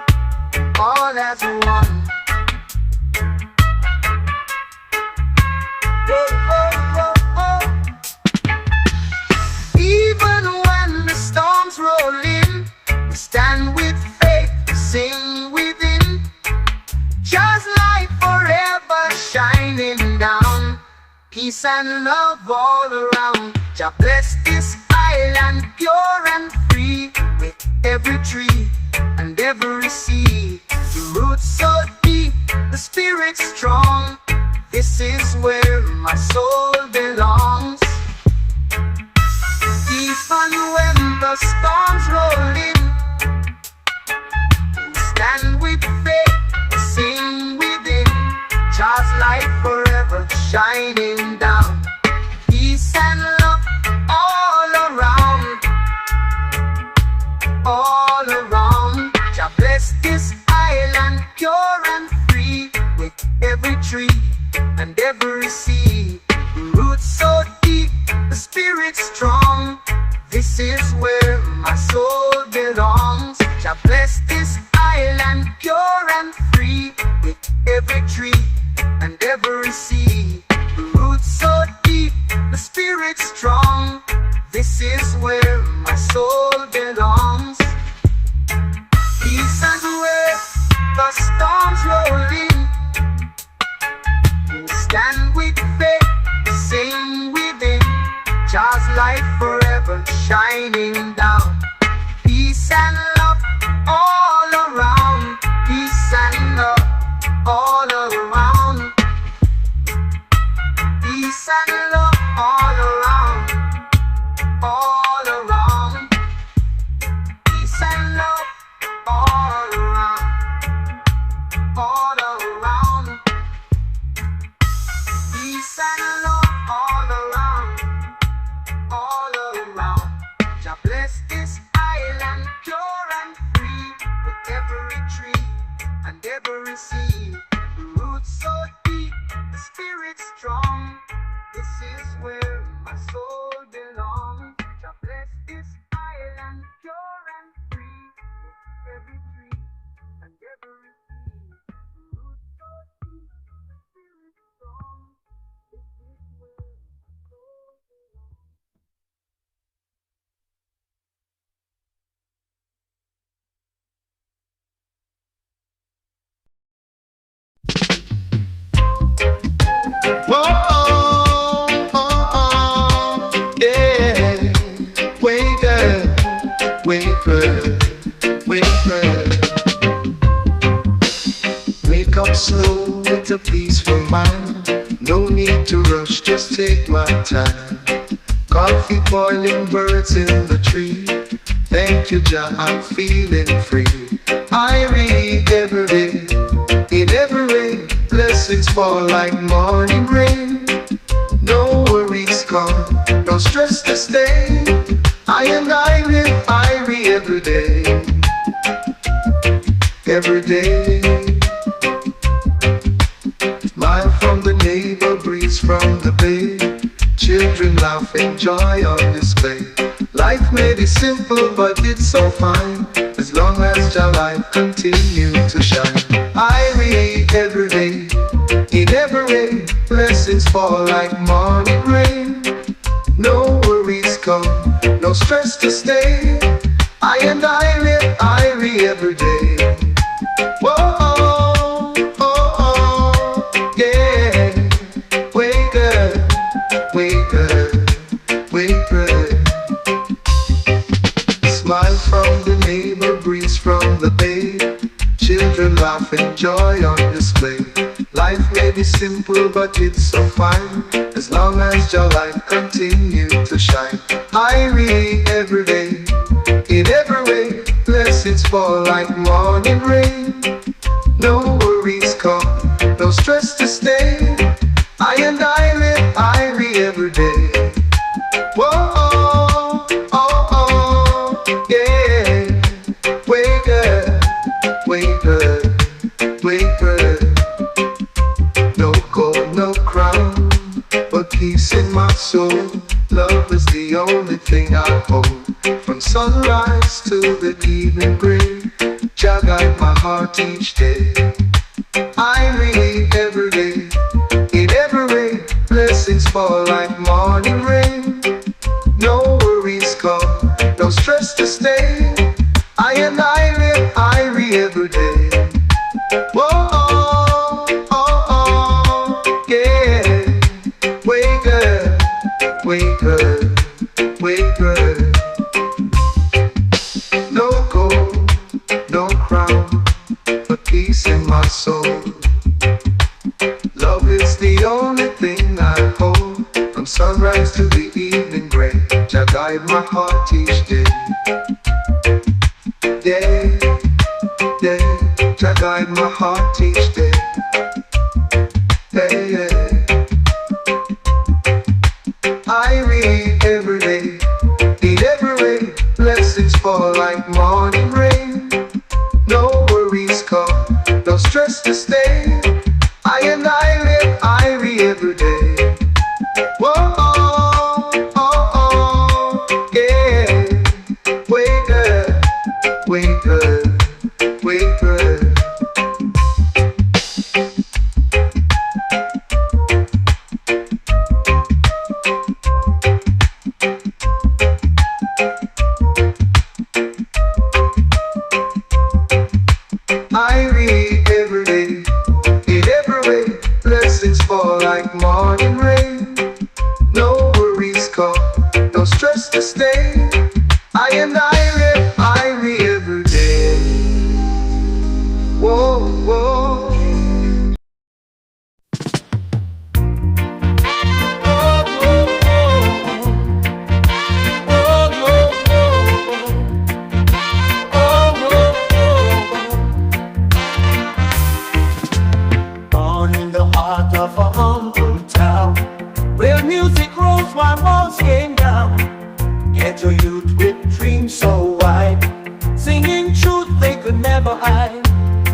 All as one. Oh, oh, oh, oh. Even when the storms roll in, we stand with faith, sing within. Just light forever shining down. Peace and love all around. Jah bless this island pure and free, with every tree and every sea. The roots so deep, the spirit strong. This is where my soul belongs. Even when the storms roll in, we stand with faith, sing within. Just light forever shining down. Peace and love all around. All around. Jah bless this island pure and free, with every tree and every sea. The roots so deep, the spirit strong. This is where my soul belongs. Jah bless this island pure and free, with every tree and every sea. The roots so deep, the spirit strong. This is where my soul belongs. Peace and where the storms roll in, we stand with faith, sing within. Just light forever shining down. Peace and love all around. Peace and love all around. Peace and love all around. All around. Peace and love all around. All around. Peace and love all around. All around. Jah bless this island pure and free, with every tree and every sea. The roots so deep, the spirit strong. This is where my soul belongs. Jah bless this island pure and free, with every tree and every sea. The roots so deep, the spirit strong. This is where my soul belongs. Whoa, yeah. Wake up, wake up, wake up. Wake up slow with a peaceful mind. No need to rush, just take my time. Coffee boiling, birds in the tree. Thank you, Jah, I'm feeling free. I read every day, in every rain. Blessings fall like morning rain. No worries come, no stress to stay. I live irie every day. Every day. Smile from the neighbor, breeze from the bay. Children laugh, enjoy on display. Life may be simple, but it's so fine, as long as your life continue to shine. I read every day, in every way. Blessings fall like morning rain. No worries come, no stress to stay. I live irie every day. Whoa, oh, oh, yeah. Wake up, wake up, wake up. Smile from the neighbor, breeze from the bay. Children laugh, enjoy on display. Life may be simple, but it's so fine, as long as your light continue to shine. I read every day, in every way. Blessings fall like morning rain. No worries come, no stress to stay. I live irie every day. Whoa, oh, oh, yeah. Wake up, wake up, wake up. No gold, no crown, but peace in my soul. Love is the only thing I hold. From sunrise to the evening gray, Jah guide my heart each day. Irie every day, in every way, blessings fall like morning rain. No worries come, no stress to stay. I and I live irie every day. Whoa, oh, oh, oh, yeah. Wake up, wake up, wake up. No gold, no crown, but peace in my soul. Love is the only thing I hold. From sunrise to the evening gray, Jah guide my heart each day. Day, day, Jah guide my heart each day. Hey, yeah. I read every day, in every way, blessings fall like morning rain. No worries come, no stress to stay. I and I live irie every day. Whoa, oh, oh, oh, yeah. Wake up, wake up, wake up. I read every day, in every way, blessings fall like morning rain. No worries come, no stress to stay. I and I live irie every day. Whoa, whoa. Born in the heart of a humble town, where music rose while walls came down. Ghetto youth with dreams so wide, singing truth they could never hide.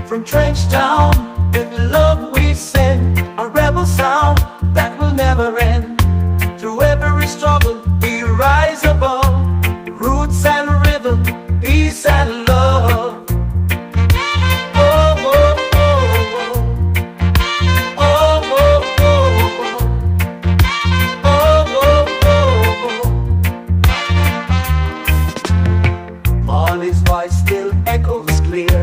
From trench town, with love we send a rebel sound that will never end. Through every struggle we rise above, roots and rhythm, peace and love. His voice still echoes clear,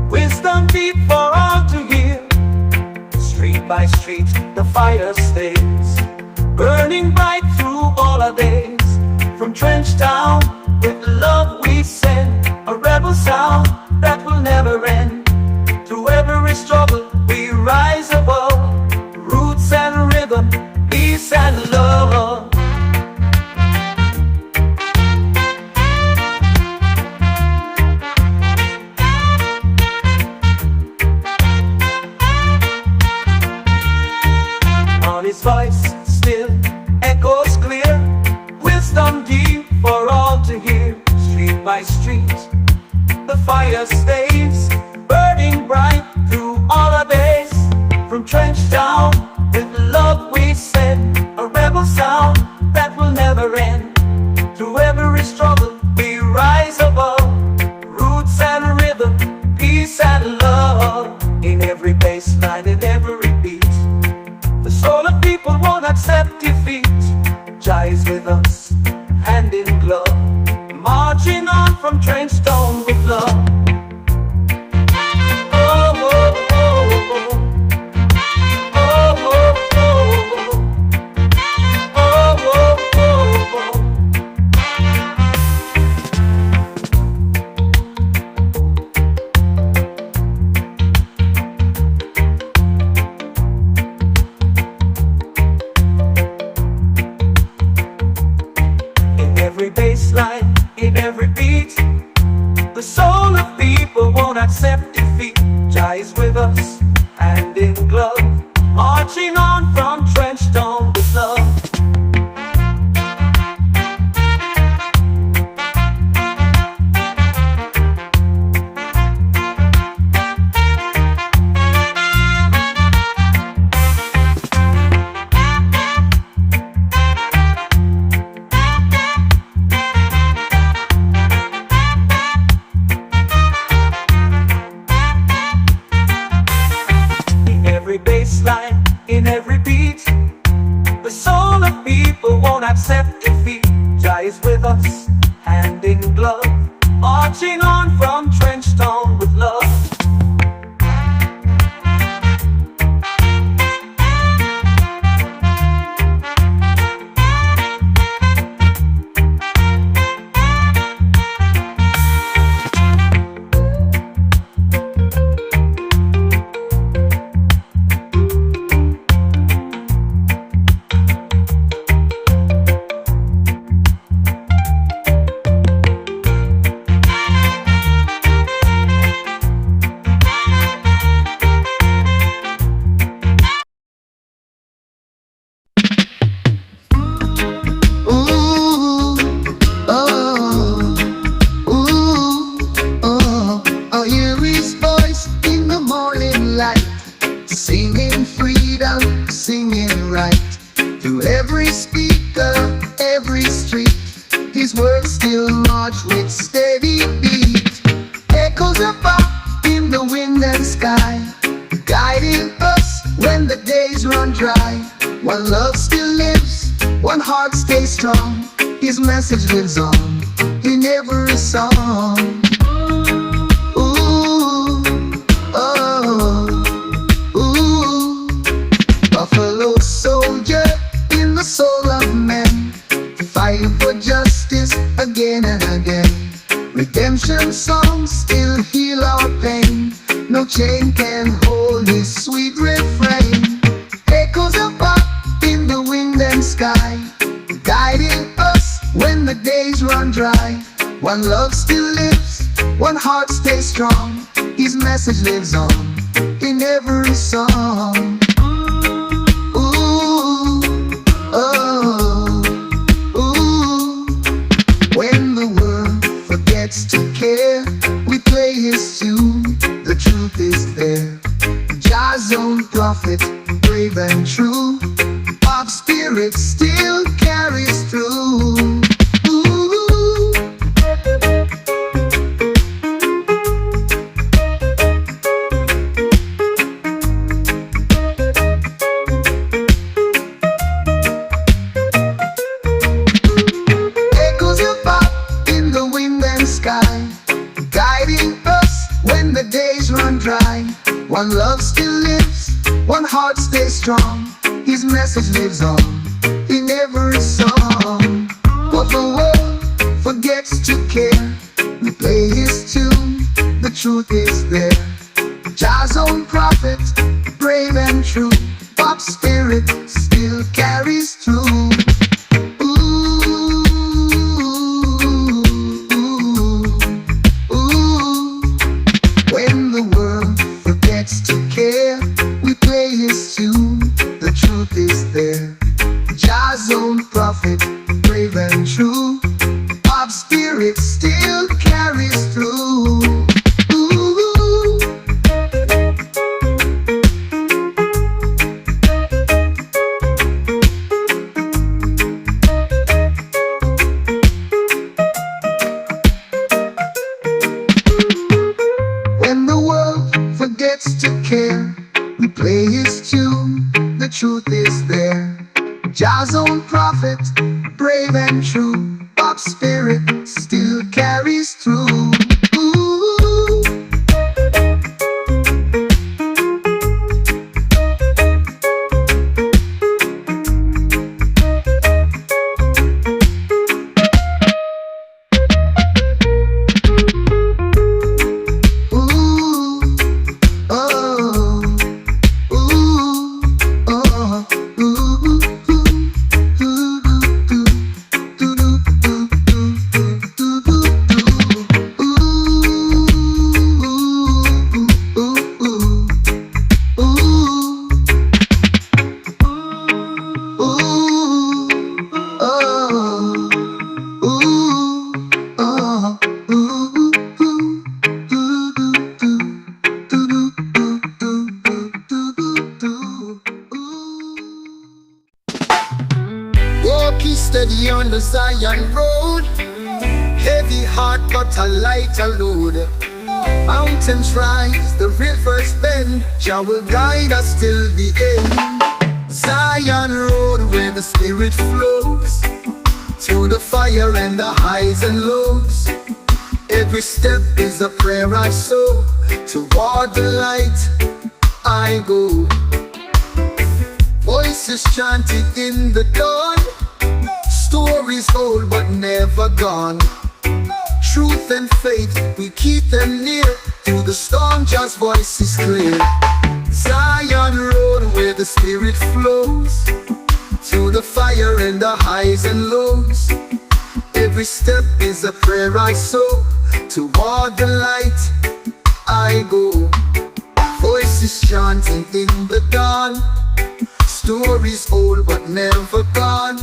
wisdom deep for all to hear. Street by street the fire stays, burning bright through all our days. From trench town, with love we send a rebel sound that will never end. Through every struggle we rise above, roots and rhythm, peace and love. His voice still echoes clear, wisdom deep for all to hear. Street by street the fire stays, burning bright through all our days. From trench town, with love we send a rebel sound that will never end. Through every struggle we rise above, roots and rhythm, peace and love. In every bass line, in every beat, the soul of people won't accept defeat. Jah is with us, hand in glove, marching on from trench town with love. Oh, oh, oh, oh. Oh, oh, oh, oh. Oh, oh, oh, oh. In every bass line, in every beat, the Some people won't accept defeat. Jah is with us, hand in glove, marching on from trench town with love. Singing freedom, singing right. Through every speaker, every street, his words still march with steady beat. Echoes of up in the wind and sky, guiding us when the days run dry. One love still lives, one heart stays strong. His message lives on in every song. Buffalo soldier in the soul of men, fighting for justice again and again. Redemption songs still heal our pain. No chain can hold his sweet refrain. Echoes of up in the wind and sky, guiding us when the days run dry. One love still lives, one heart stays strong. His message lives on in every song. When the world forgets to care, we play his tune, the truth is there. Jah's own prophet, brave and true, our spirit still carries through. Guiding us when the days run dry. One love still lives, one heart stays strong. His message lives on in every song. But the world forgets to care, we play his tune, the truth is there. Jah's own prophet, brave and true, Bob's spirit still carries through. We play his tune, the truth is there. Jah's own prophet, brave and true, our spirit still carries through. When the world forgets to care, we play his tune, the truth is there. Jah's own prophet, brave and true, Bob's spirit still carries through. Steady on the Zion road, heavy heart but a lighter load. Mountains rise, the rivers bend, Jah will guide us till the end. Zion Road where the spirit flows, through the fire and the highs and lows. Every step is a prayer I sow, toward the light I go. Voices chanted in the dawn, stories old but never gone. Truth and faith, we keep them near, through the storm just voices clear. Zion Road where the spirit flows, through the fire and the highs and lows. Every step is a prayer I sow, toward the light I go. Voices chanting in the dawn, stories old but never gone.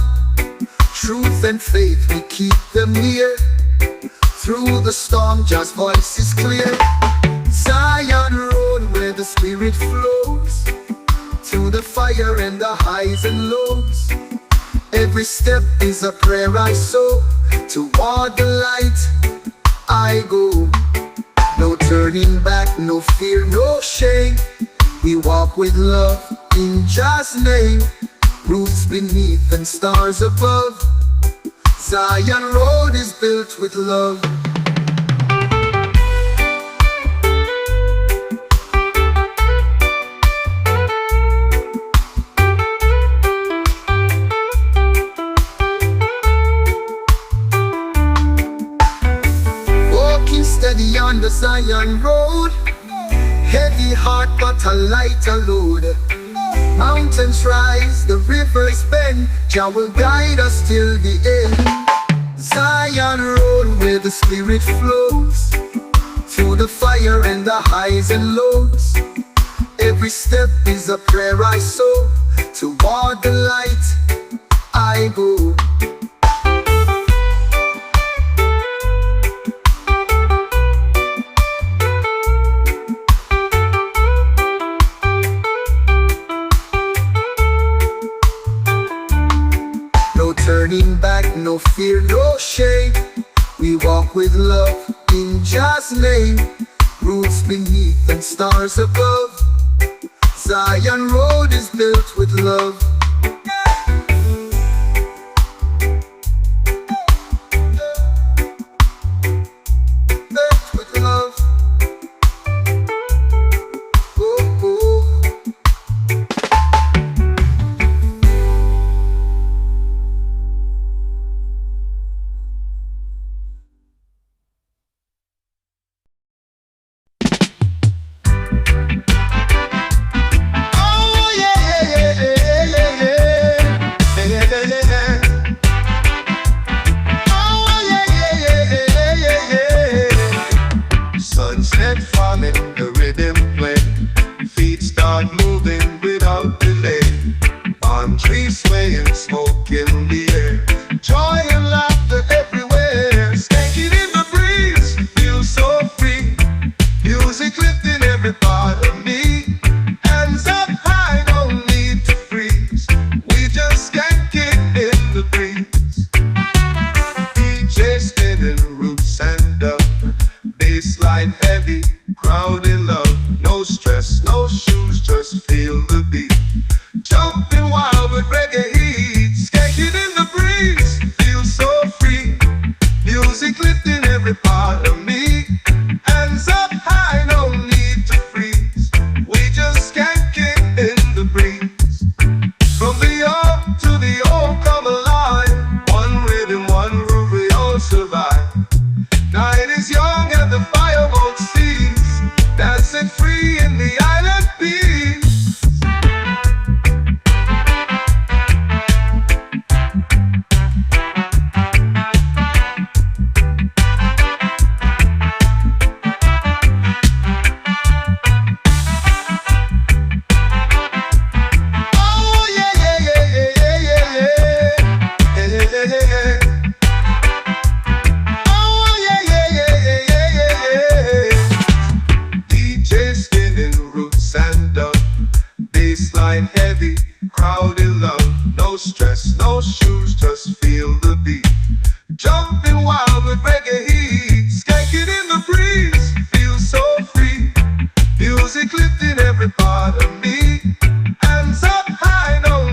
Truth and faith, we keep them near, through the storm just voices clear. Zion Road where the spirit flows, through the fire and the highs and lows. Every step is a prayer I sow, toward the light I go. No turning back, no fear, no shame. We walk with love in Jah's name. Roots beneath and stars above. Zion Road is built with love. Walking steady on the Zion Road, heavy heart but a lighter load. Mountains rise, the rivers bend, Jah will guide us till the end. Zion Road where the spirit flows, through the fire and the highs and lows. Every step is a prayer I sow, toward the light I go. No turning back, no fear, no shame. We walk with love in Jah's name. Roots beneath and stars above. Zion Road is built with love. Built with love. Oh, oh. Sunset falling, the rhythm play. Feet start moving without delay. Palm trees swaying, smoke in the air. Joy and laughter everywhere. Stanking in the breeze, feel so free. Music lifting every part of me. Hands up high, no need to freeze. We just can't get in the breeze. DJ spinning roots and up. Baseline heavy, crowd in love. No stress, no shoes, just feel the beat. Jumping wild with reggae heat. Skanking in the breeze, feel so free. Music lifting every part of me. Hands up high, no need to freeze. We just can't get in the breeze. From the young to the old come alive. One rhythm, one groove, we all survive. Night is young and the fire won't cease. Dancing free in the island peace. Oh yeah, yeah, yeah, yeah, yeah, yeah, yeah, yeah, yeah, yeah, yeah. Oh yeah, yeah, yeah, yeah, yeah, yeah, yeah. DJ spinning roots and up. Baseline heavy, crowd in love. No stress, no shoes, just feel the beat. Jumping wild with reggae heat. Skanking in the breeze, feel so free. Music lifting every part of me. Hands up high, no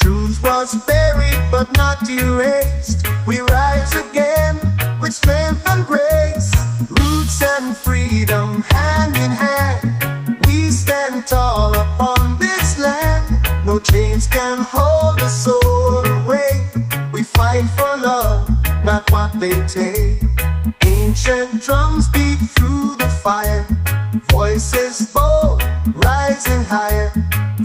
Truth was buried but not erased. We rise again with strength and grace. Roots and freedom hand in hand. We stand tall upon this land. No chains can hold the soul away. We fight for love, not what they take. Ancient drums beat through the fire. Voices bold, rising higher.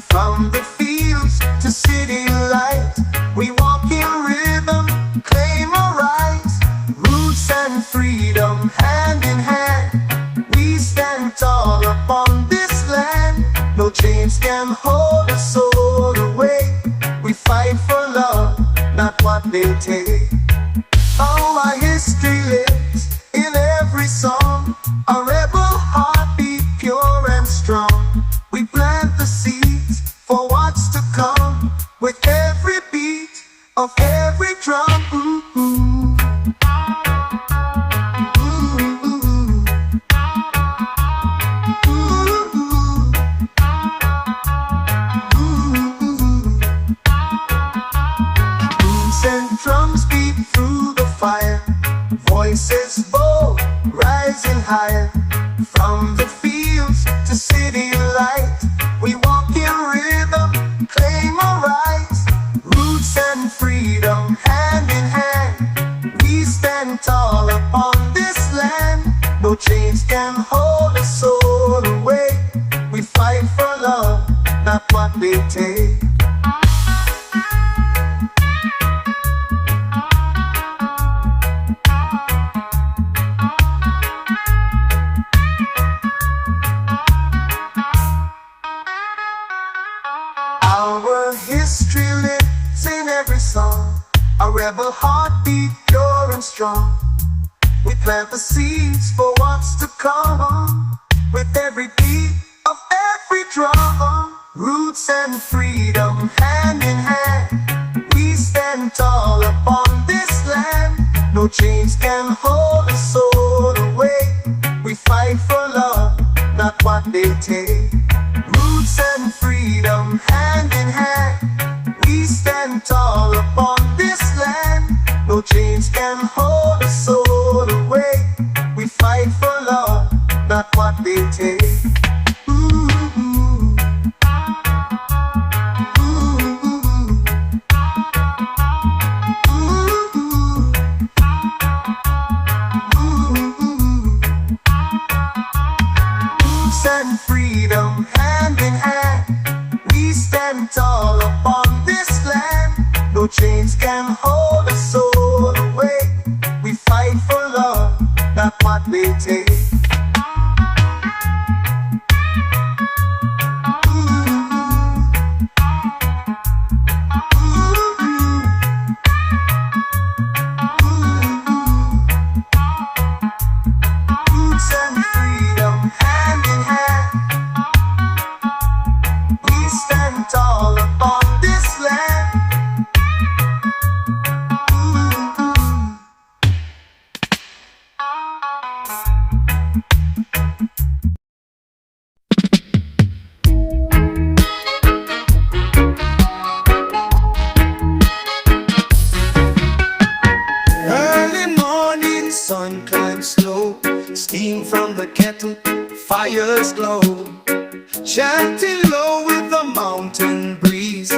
From the fields to city light, we walk in rhythm, claim our rights. Roots and freedom hand in hand. We stand tall upon this land. No chains can hold a soul away. We fight for love, not what they take. Oh, our history lives in every song. A rebel heartbeat, pure and strong. We plant the seeds for what's to come with every beat of every drum. Ooh, ooh. Ooh, ooh. Ooh, ooh. Drums and drums beat through the fire. Voices bold, rising higher. From the fields to city light, we walk in rhythm, claim our rights. Roots and freedom hand in hand. We stand tall upon this land. No chains can hold a soul away. We fight for love, not what they take. Our history lives in every song. A rebel heartbeat, pure and strong. We plant the seeds for what's to come with every beat of every drum. Roots and freedom hand in hand. We stand tall upon this land. No chains can hold a soul away. We fight for love, not what they take. Roots and freedom hand in hand. We stand tall upon this land. No chains can hold a soul away. We fight for love, not what they take. Ooh, ooh. Ooh, ooh. Ooh, ooh. Ooh, ooh. Roots and freedom hand in hand. We stand tall upon this land. No chains can hold a soul away. We fight for love, not what they take. Roots and freedom hand in hand. We stand tall upon this land. Early morning sun climbs slow. Steam from the kettle, fires glow. Chanting low with the mountain breeze.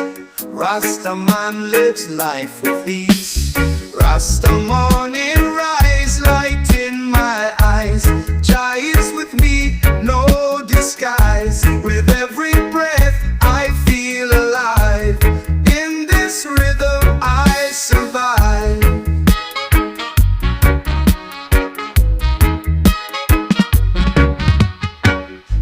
Rasta man lives life with ease. Rasta morning rise, light in my eyes. Jah is with me, no disguise. With every breath I feel alive. In this rhythm I survive.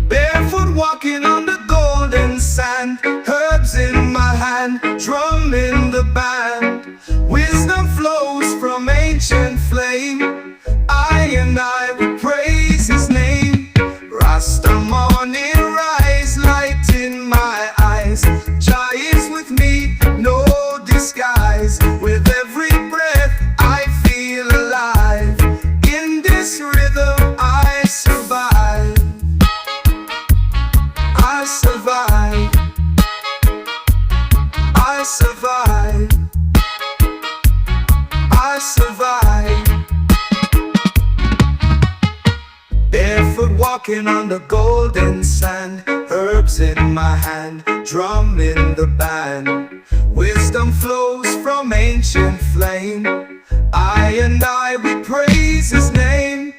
Barefoot walking on the golden sand. Herbs in my hand, drum in the band. Wisdom flows from ancient flame. I and I will praise his name. Rasta morning rise, light in my eyes. Jah is with me, no disguise. With every breath I feel alive. In this rhythm I survive. I survive. I survive. walking on the golden sand, herbs in my hand, drum in the band. Wisdom flows from ancient flame. I, we praise his name.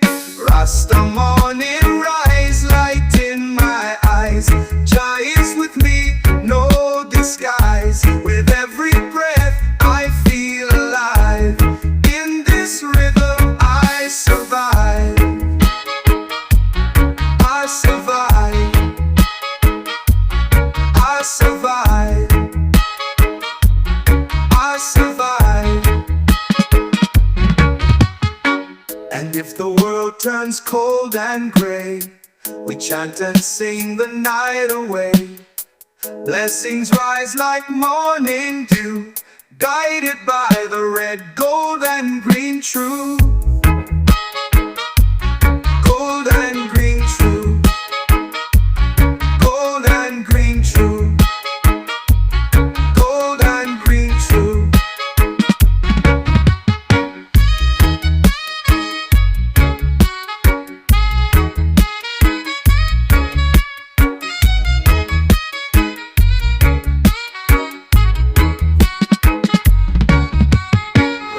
Rasta morning rise, light in my eyes. Jah is with me, no disguise. With every breath I feel alive. In this rhythm I survive. I survive. I survive. I survive. And if the world turns cold and gray, we chant and sing the night away. Blessings rise like morning dew, guided by the red, gold and green true. Gold and green true. Gold and green true. Gold and green true.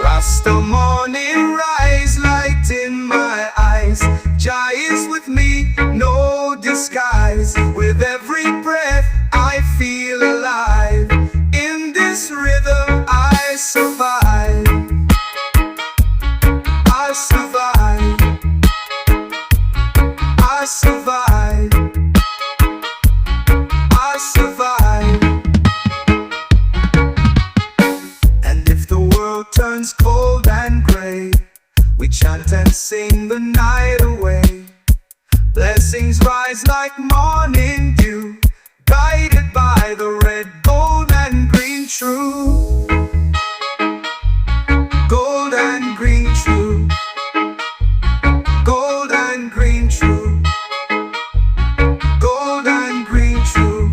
Rasta morning rise, light in my eyes. Jah is with me, no disguise. With every breath I feel alive. In this rhythm I survive. I survive. I survive. I survive. And if the world turns cold and gray, we chant and sing the night away. Blessings rise like morning dew, guided by the red, gold and green true. Gold and green true. Gold and green true. Gold and green true.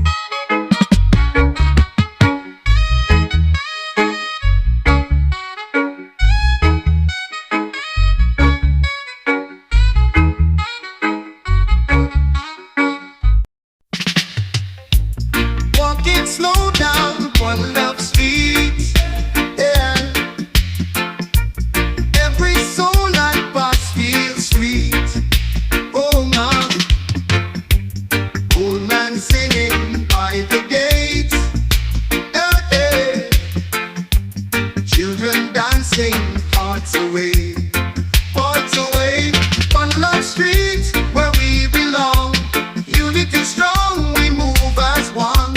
Walking slow down one love street, yeah. Every soul I pass feels sweet. Oh man, old man singing by the gate, yeah, yeah. Children dancing, hearts away, hearts away. One love street where we belong. Unity strong, we move as one.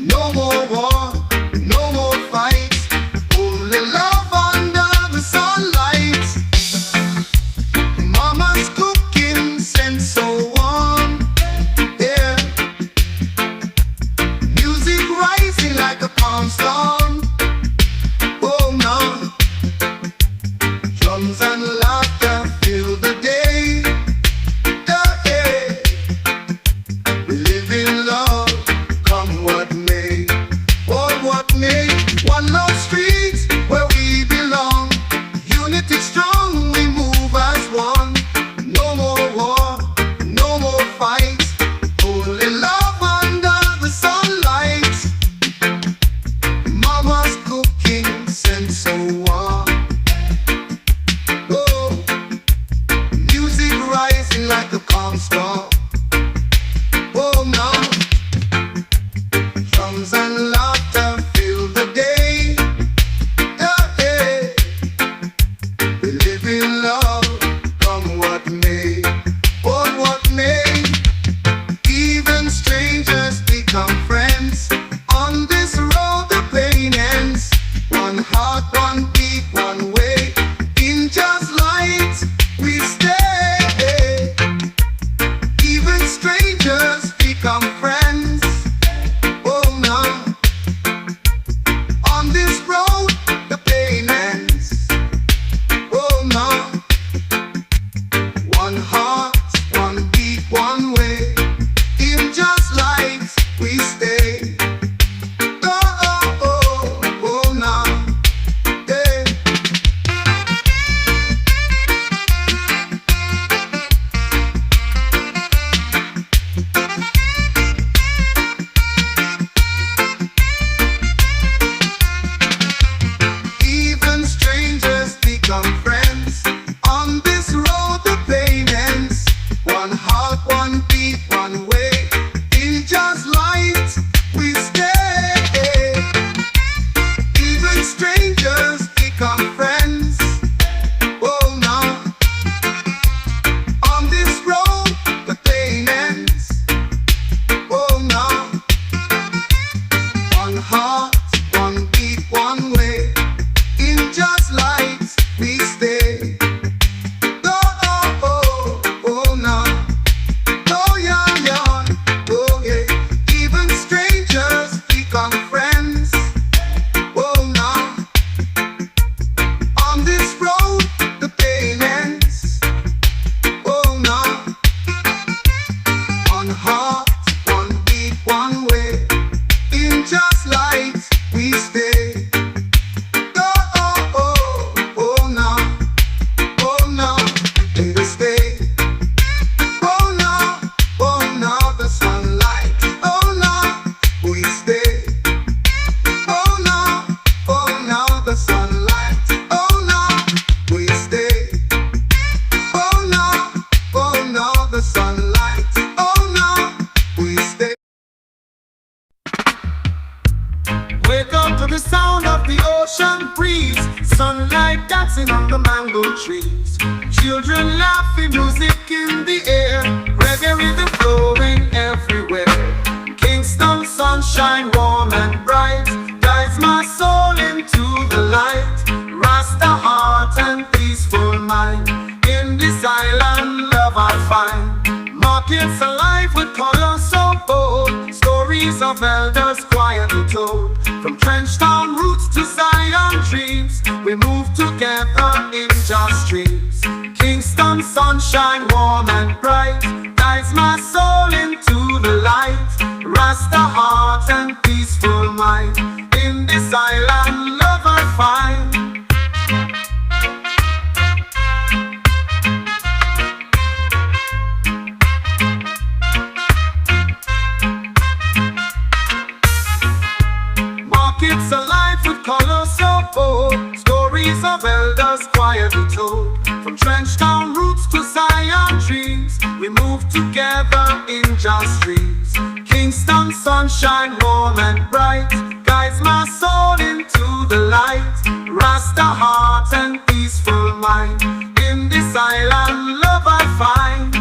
No more war, no more fights. Only love under the sunlight. Mama's cooking scents so warm, yeah. Music rising like a palm storm. Oh no. Drums and laughter fill the day, yeah, yeah. We live in love, come what may, or what may. One love street where we belong. Unity strong, we move as one. No more war, no more fight. Only love under the sunlight. Mama's cooking scents so warm. Oh, music rising like a calm storm. Oh no. Drums and laughter fill the day, yeah, yeah. We live in love, come what may, or what may. Even strangers become friends. On this road the pain ends. One heart, one beat, one way. In just light we stay. Even strangers become friends. Oh no. On this road the pain ends. Oh no. One heart, one beat, one way. In just light we stay. Oh, oh, oh, oh no. Yeah. just light we stay. Oh, oh, oh, oh, no. Oh, yeah, yeah. Oh, yeah. Even strangers become friends. Oh, no. On this road, the pain ends. Oh, no. One heart, one beat, one way. In just light we stay. Oh, oh, oh, oh, no. Oh, no. In this day. Oh, no. Oh, no. The sunlight. Oh, no. We stay. Oh, no. Oh, no. The sunlight. Oh, no. We stay. Oh, no. Oh, no. The sunlight. Oh, no. We stay. Wake up to the sound of the ocean breeze, sunlight dancing on the mango trees, children laughing, music in the air, reggae rhythm flowing everywhere. Kingston sunshine warm and bright guides my soul into the light. Rasta heart and peaceful mind, in this island love I find. Markets alive with color so bold, stories of elders quietly told. From trench town roots to Zion dreams, we move together in just streams. Kingston sunshine warm and bright guides my soul into the light. Rasta heart and peaceful mind, in this island love I find. Markets alive with color so bold, stories of elders quietly told. From trench town roots to Zion dreams, we move together in just streams. Kingston sunshine warm and bright guides my soul into the light. Rasta heart and peaceful mind, in this island love I find.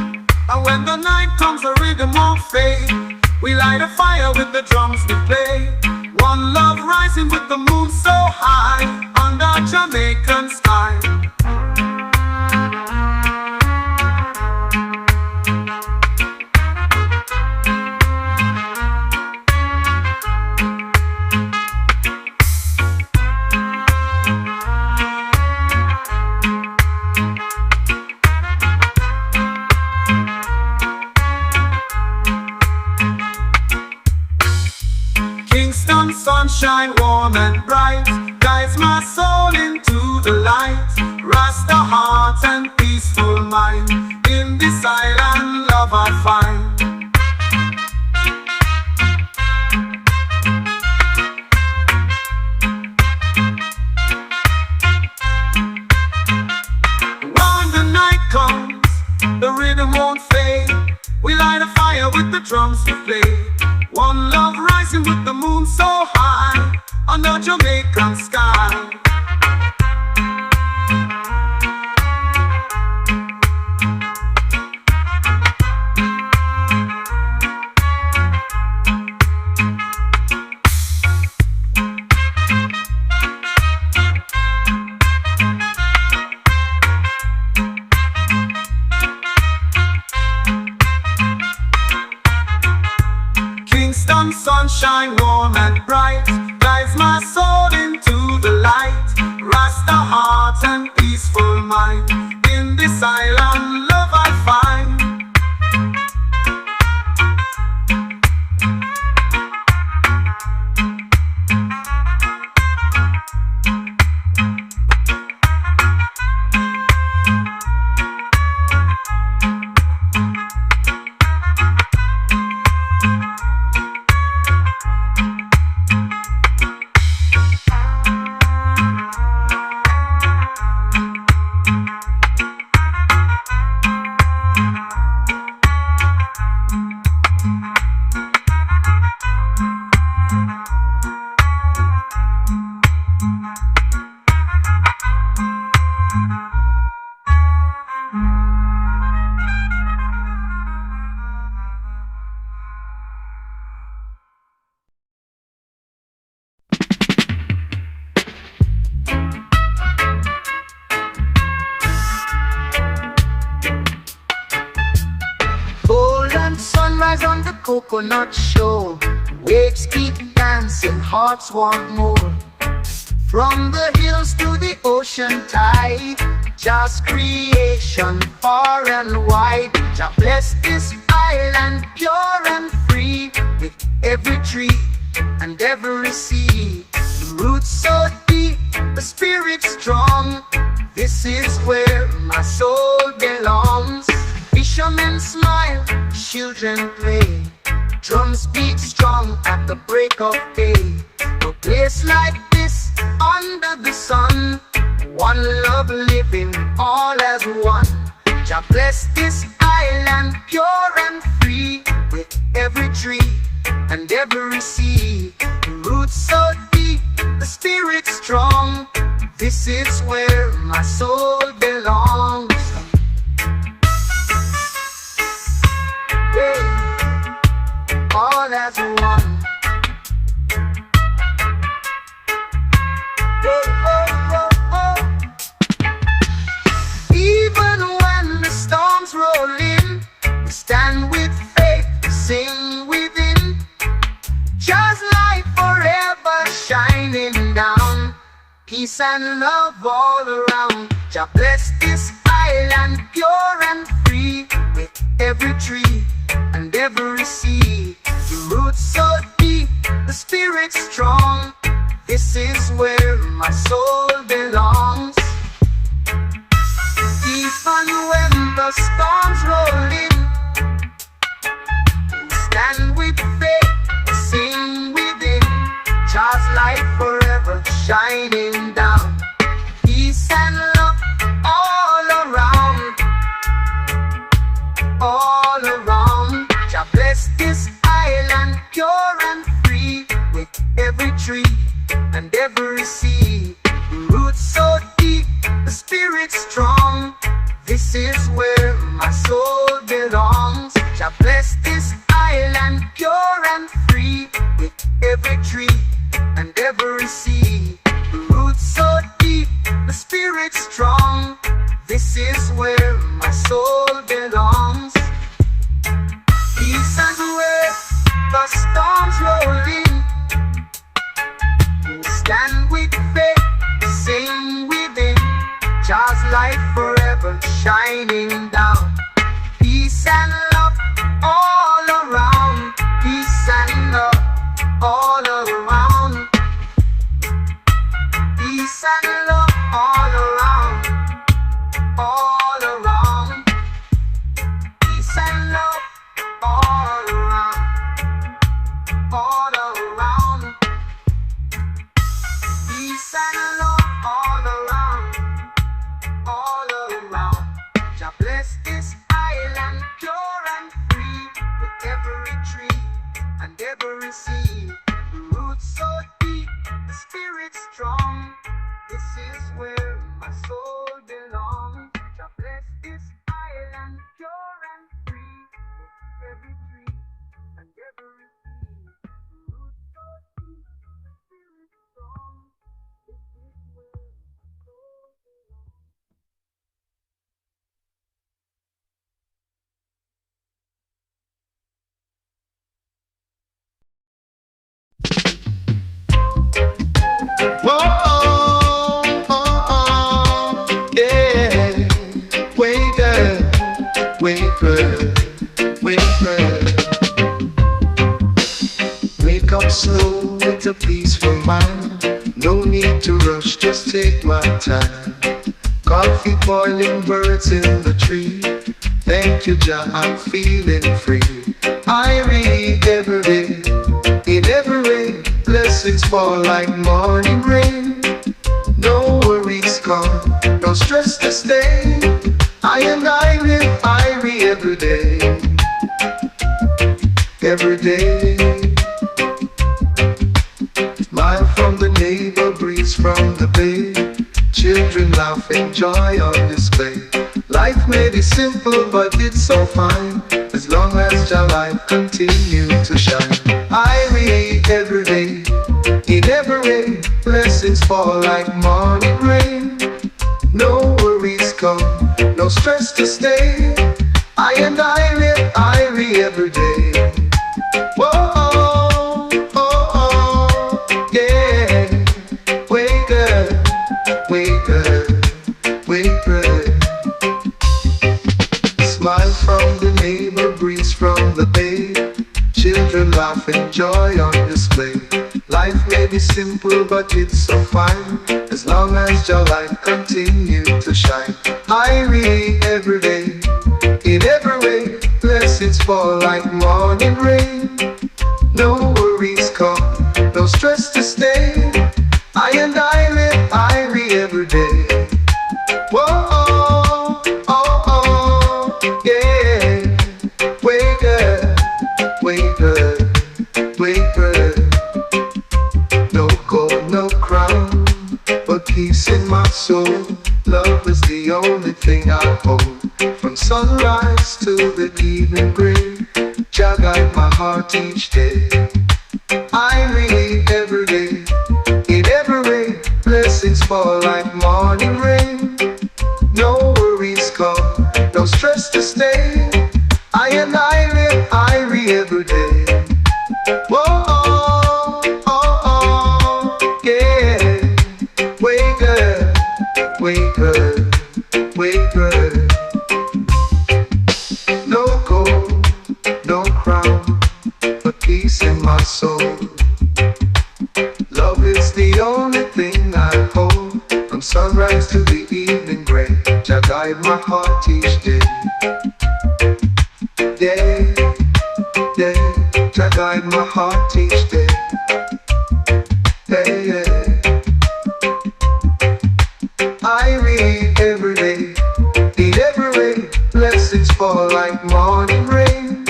And when the night comes the rhythm won't fade, we light a fire with the drums we play. One love rising with the moon so high under Jamaican sky. Kingston sunshine warm and bright guides my soul into the light. Rasta heart and peaceful mind, in this island love I find. When the night comes, the rhythm won't fade. We light a fire with the drums we play. One love rising with the moon so high under Jamaican sky. Kingston sunshine warm and bright guides my soul into the light. Rasta heart and peaceful mind, in this island love I find. coconut show. Waves keep dancing, hearts want more. From the hills to the ocean tide, just creation far and wide. Jah bless this island pure and free, with every tree and every sea. The roots so deep, the spirit strong. This is where my soul belongs. Fishermen smile, children play. Drums beat strong at the break of day. A place like this, under the sun, one love living all as one. Jah bless this island pure and free, with every tree and every sea. The roots so deep, the spirit strong. This is where my soul belongs. All as one. Even when the storms roll in, we stand with faith, sing within. Just light forever shining down. Peace and love all around. Jah bless this island pure and free, with every tree and every sea. The roots so deep, the spirit strong. This is where my soul belongs. Even when the storms roll in, we stand with faith, sing within. Just light forever shining down. Peace and love all around. All around. Jah bless this island pure and free, with every tree and every sea. The roots so deep, the spirit strong. This is where my soul belongs. Jah bless this island pure and free, with every tree and every sea. The roots so deep, the spirit strong. This is where my soul belongs. Peace and where the storms roll in, we stand with faith, sing within. Just light forever shining down. Peace and love all around. Peace and love all around. Peace and love all around. All around. Peace and love all around. All around. Peace and love all around. All around. Jah bless this island pure and free, with every tree and every sea. The roots so deep, the spirit strong. This is where my soul belongs. Jah bless this island pure and free, with every tree and every sea. The roots so deep, the spirit strong. This is where my soul belongs. Whoa, yeah. Wake up, wake up, wake up. Wake up slow with a peaceful mind. No need to rush, just take my time. Coffee boiling, birds in the tree. Thank you, Jah, I'm feeling free. Irie every day, in every way. Blessings fall like morning rain. No worries come, no stress to stay. I live irie every day. Every day. Smile from the neighbor, breeze from the bay. Children laugh, enjoy on display. Life may be simple, but it's so fine, as long as your life continue to shine. Irie every day, in every way. Blessings fall like morning rain. No worries come, no stress to stay. I live irie every day. wake up. Smile from the neighbor, breeze from the bay. Children laugh and joy on display. Life may be simple but it's so fine, as long as your light continue to shine. Irie every day, in every way, blessings fall like morning rain. No worries come, no stress to stay. I and I live irie every day. Whoa, oh, oh, yeah. Wake up, wake up, wake up. No gold, no crown, but peace in my soul. Love is the only thing I hold. From sunrise to the evening gray, Jah guide my heart each day. I read every day, in every way, blessings fall like morning rain. No worries come, no stress to stay. I and I live irie every day. Whoa, oh, oh, oh, yeah. Wake up, wake up, wake up. No gold, no crown, but peace in my soul. Love is the only thing I hold. From sunrise to the evening gray, Jah guide my heart each day. Day, day, Jah guide my heart each day. Hey, yeah. I read every day, in every way, blessings fall like morning rain.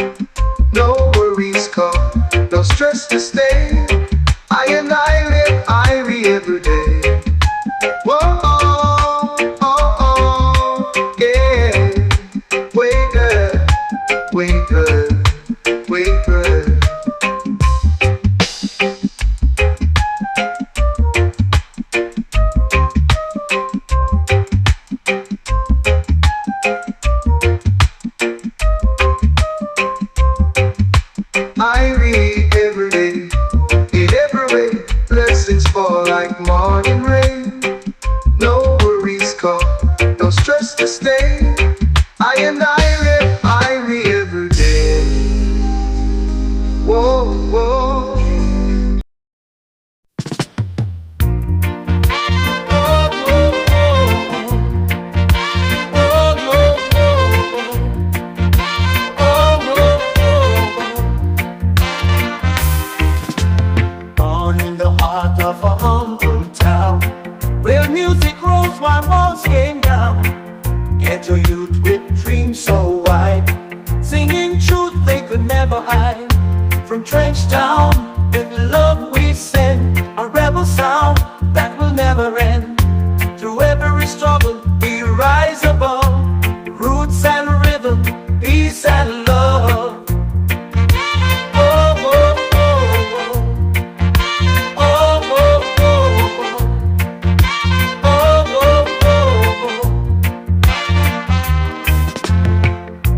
No worries come, no stress to stay. I and I live irie every day. Whoa, oh, oh, oh, yeah. Wake up, wake up, wake up. I read every day, in every way, blessings fall like morning rain. No worries come, no stress to stay. I and I live irie every day. Whoa, whoa. Born in the heart of a humble town, where music rose while walls came down. Ghetto youth with dreams so wide, singing truth they could never hide. From trench town, with love we send a rebel sound that will never end. Through every struggle we rise above, roots and rhythm, peace and love. Oh, oh, oh, oh. Oh, oh, oh, oh, oh, oh.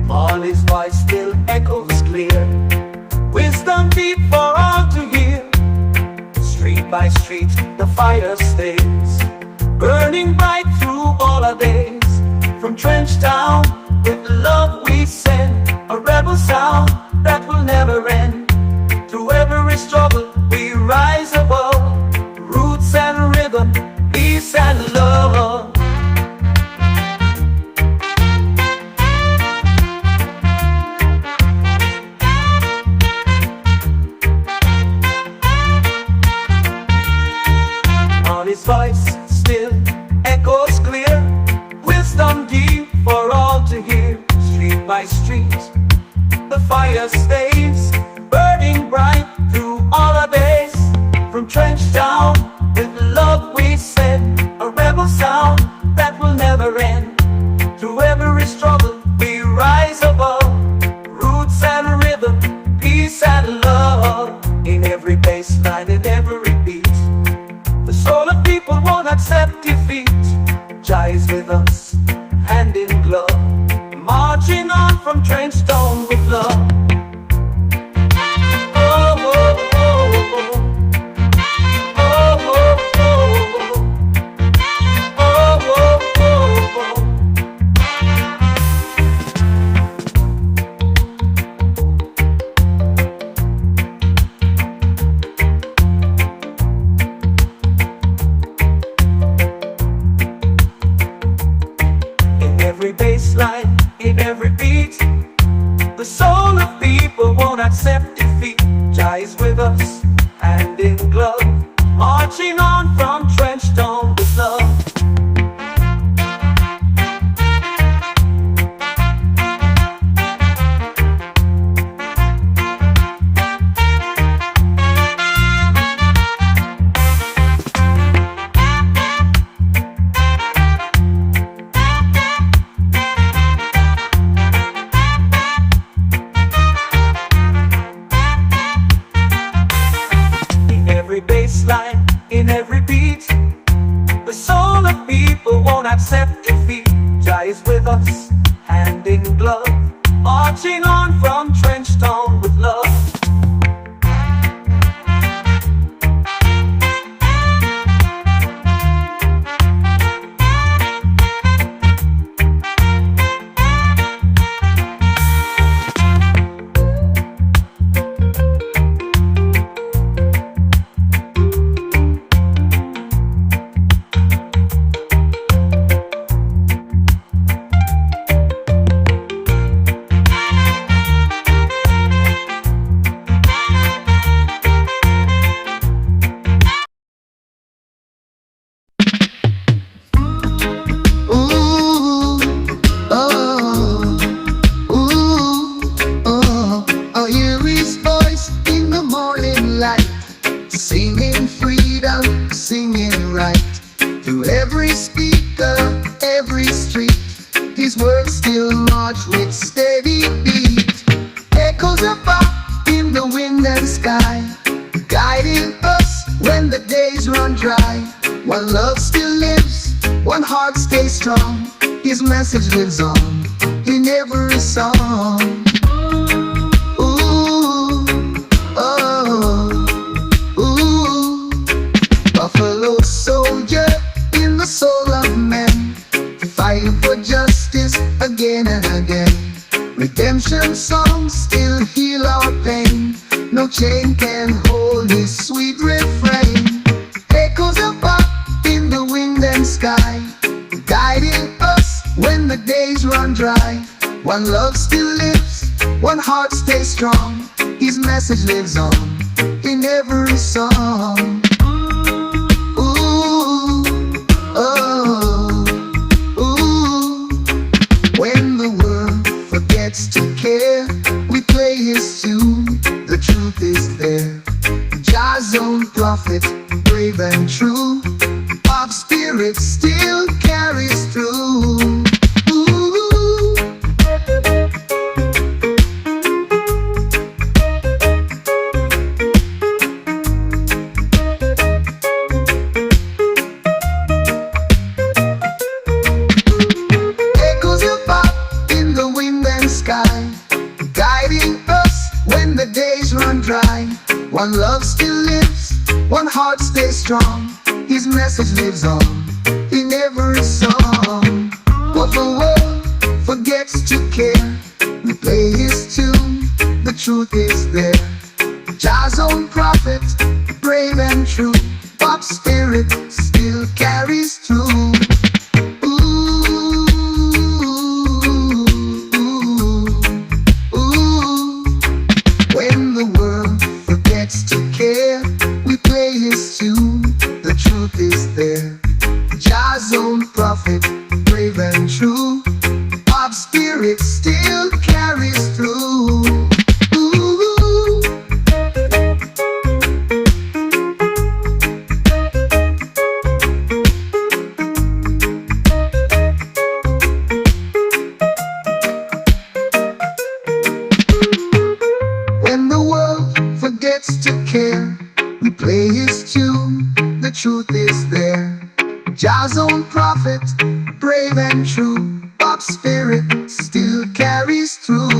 Marley's voice still echoes clear, wisdom deep for all to hear. Street by street the fire stays, burning bright through all our days. From trench town, with love we send a rebel sound that will never end. Through every struggle we rise above, roots and rhythm, peace and love. On his voice still echoes clear, wisdom deep for all to hear. Street by street the fire stays, burning bright through all our days. From trench town, with love we send a rebel sound that will never end. Through every struggle we rise above, roots and rhythm, peace and love. In every bass line, in every beat, the soul of people won't accept defeat. Jah is with us, hand in glove, marching on from trench town with love. Oh, oh, oh, oh. Oh, oh, oh, oh. Oh, oh, oh, oh. accept defeat. Jah is with us, hand in glove, marching on from trench town with love. Every bass line, in every beat, the soul of people won't accept defeat. Jah is with us, hand in glove, marching on from trench town with love. Ooh, oh, ooh, oh. I hear his voice in the morning light, singing freedom, singing right. Through every speaker, every street, his words still march with steady beat. Echoes of pop in the wind and sky, guiding us when the days run dry. One love still lives, one heart stays strong. His message lives on in every song. Ooh, oh, ooh. Buffalo soldier in the soul of men, fighting for justice again and again. Redemption songs still heal our pain. No chain can hold his sweet refrain. Echoes of pop in the wind and sky, guiding us when the days run dry. One love still lives, one heart stays strong. His message lives on in every song. Ooh, oh, ooh. When the world forgets to care, we play his tune, the truth is there. Jah's own prophet, brave and true, pop spirit still carries through. Ooh. Echoes of pop in the wind and sky, guiding us when the days run dry. One love still lives, one heart stays strong. His message lives on in every song. But the world forgets to care, we play his tune, the truth is there. Jah's own prophet, brave and true, pop spirit still carries through. Ooh, ooh, ooh. When the world forgets to care, we play his tune, the truth is there. Jah's own prophet, brave and true, pop spirit still carries through. Ooh. When the world forgets to care, we play his tune, the truth is there. Jah's own prophet, brave and true, pop spirit still carries through.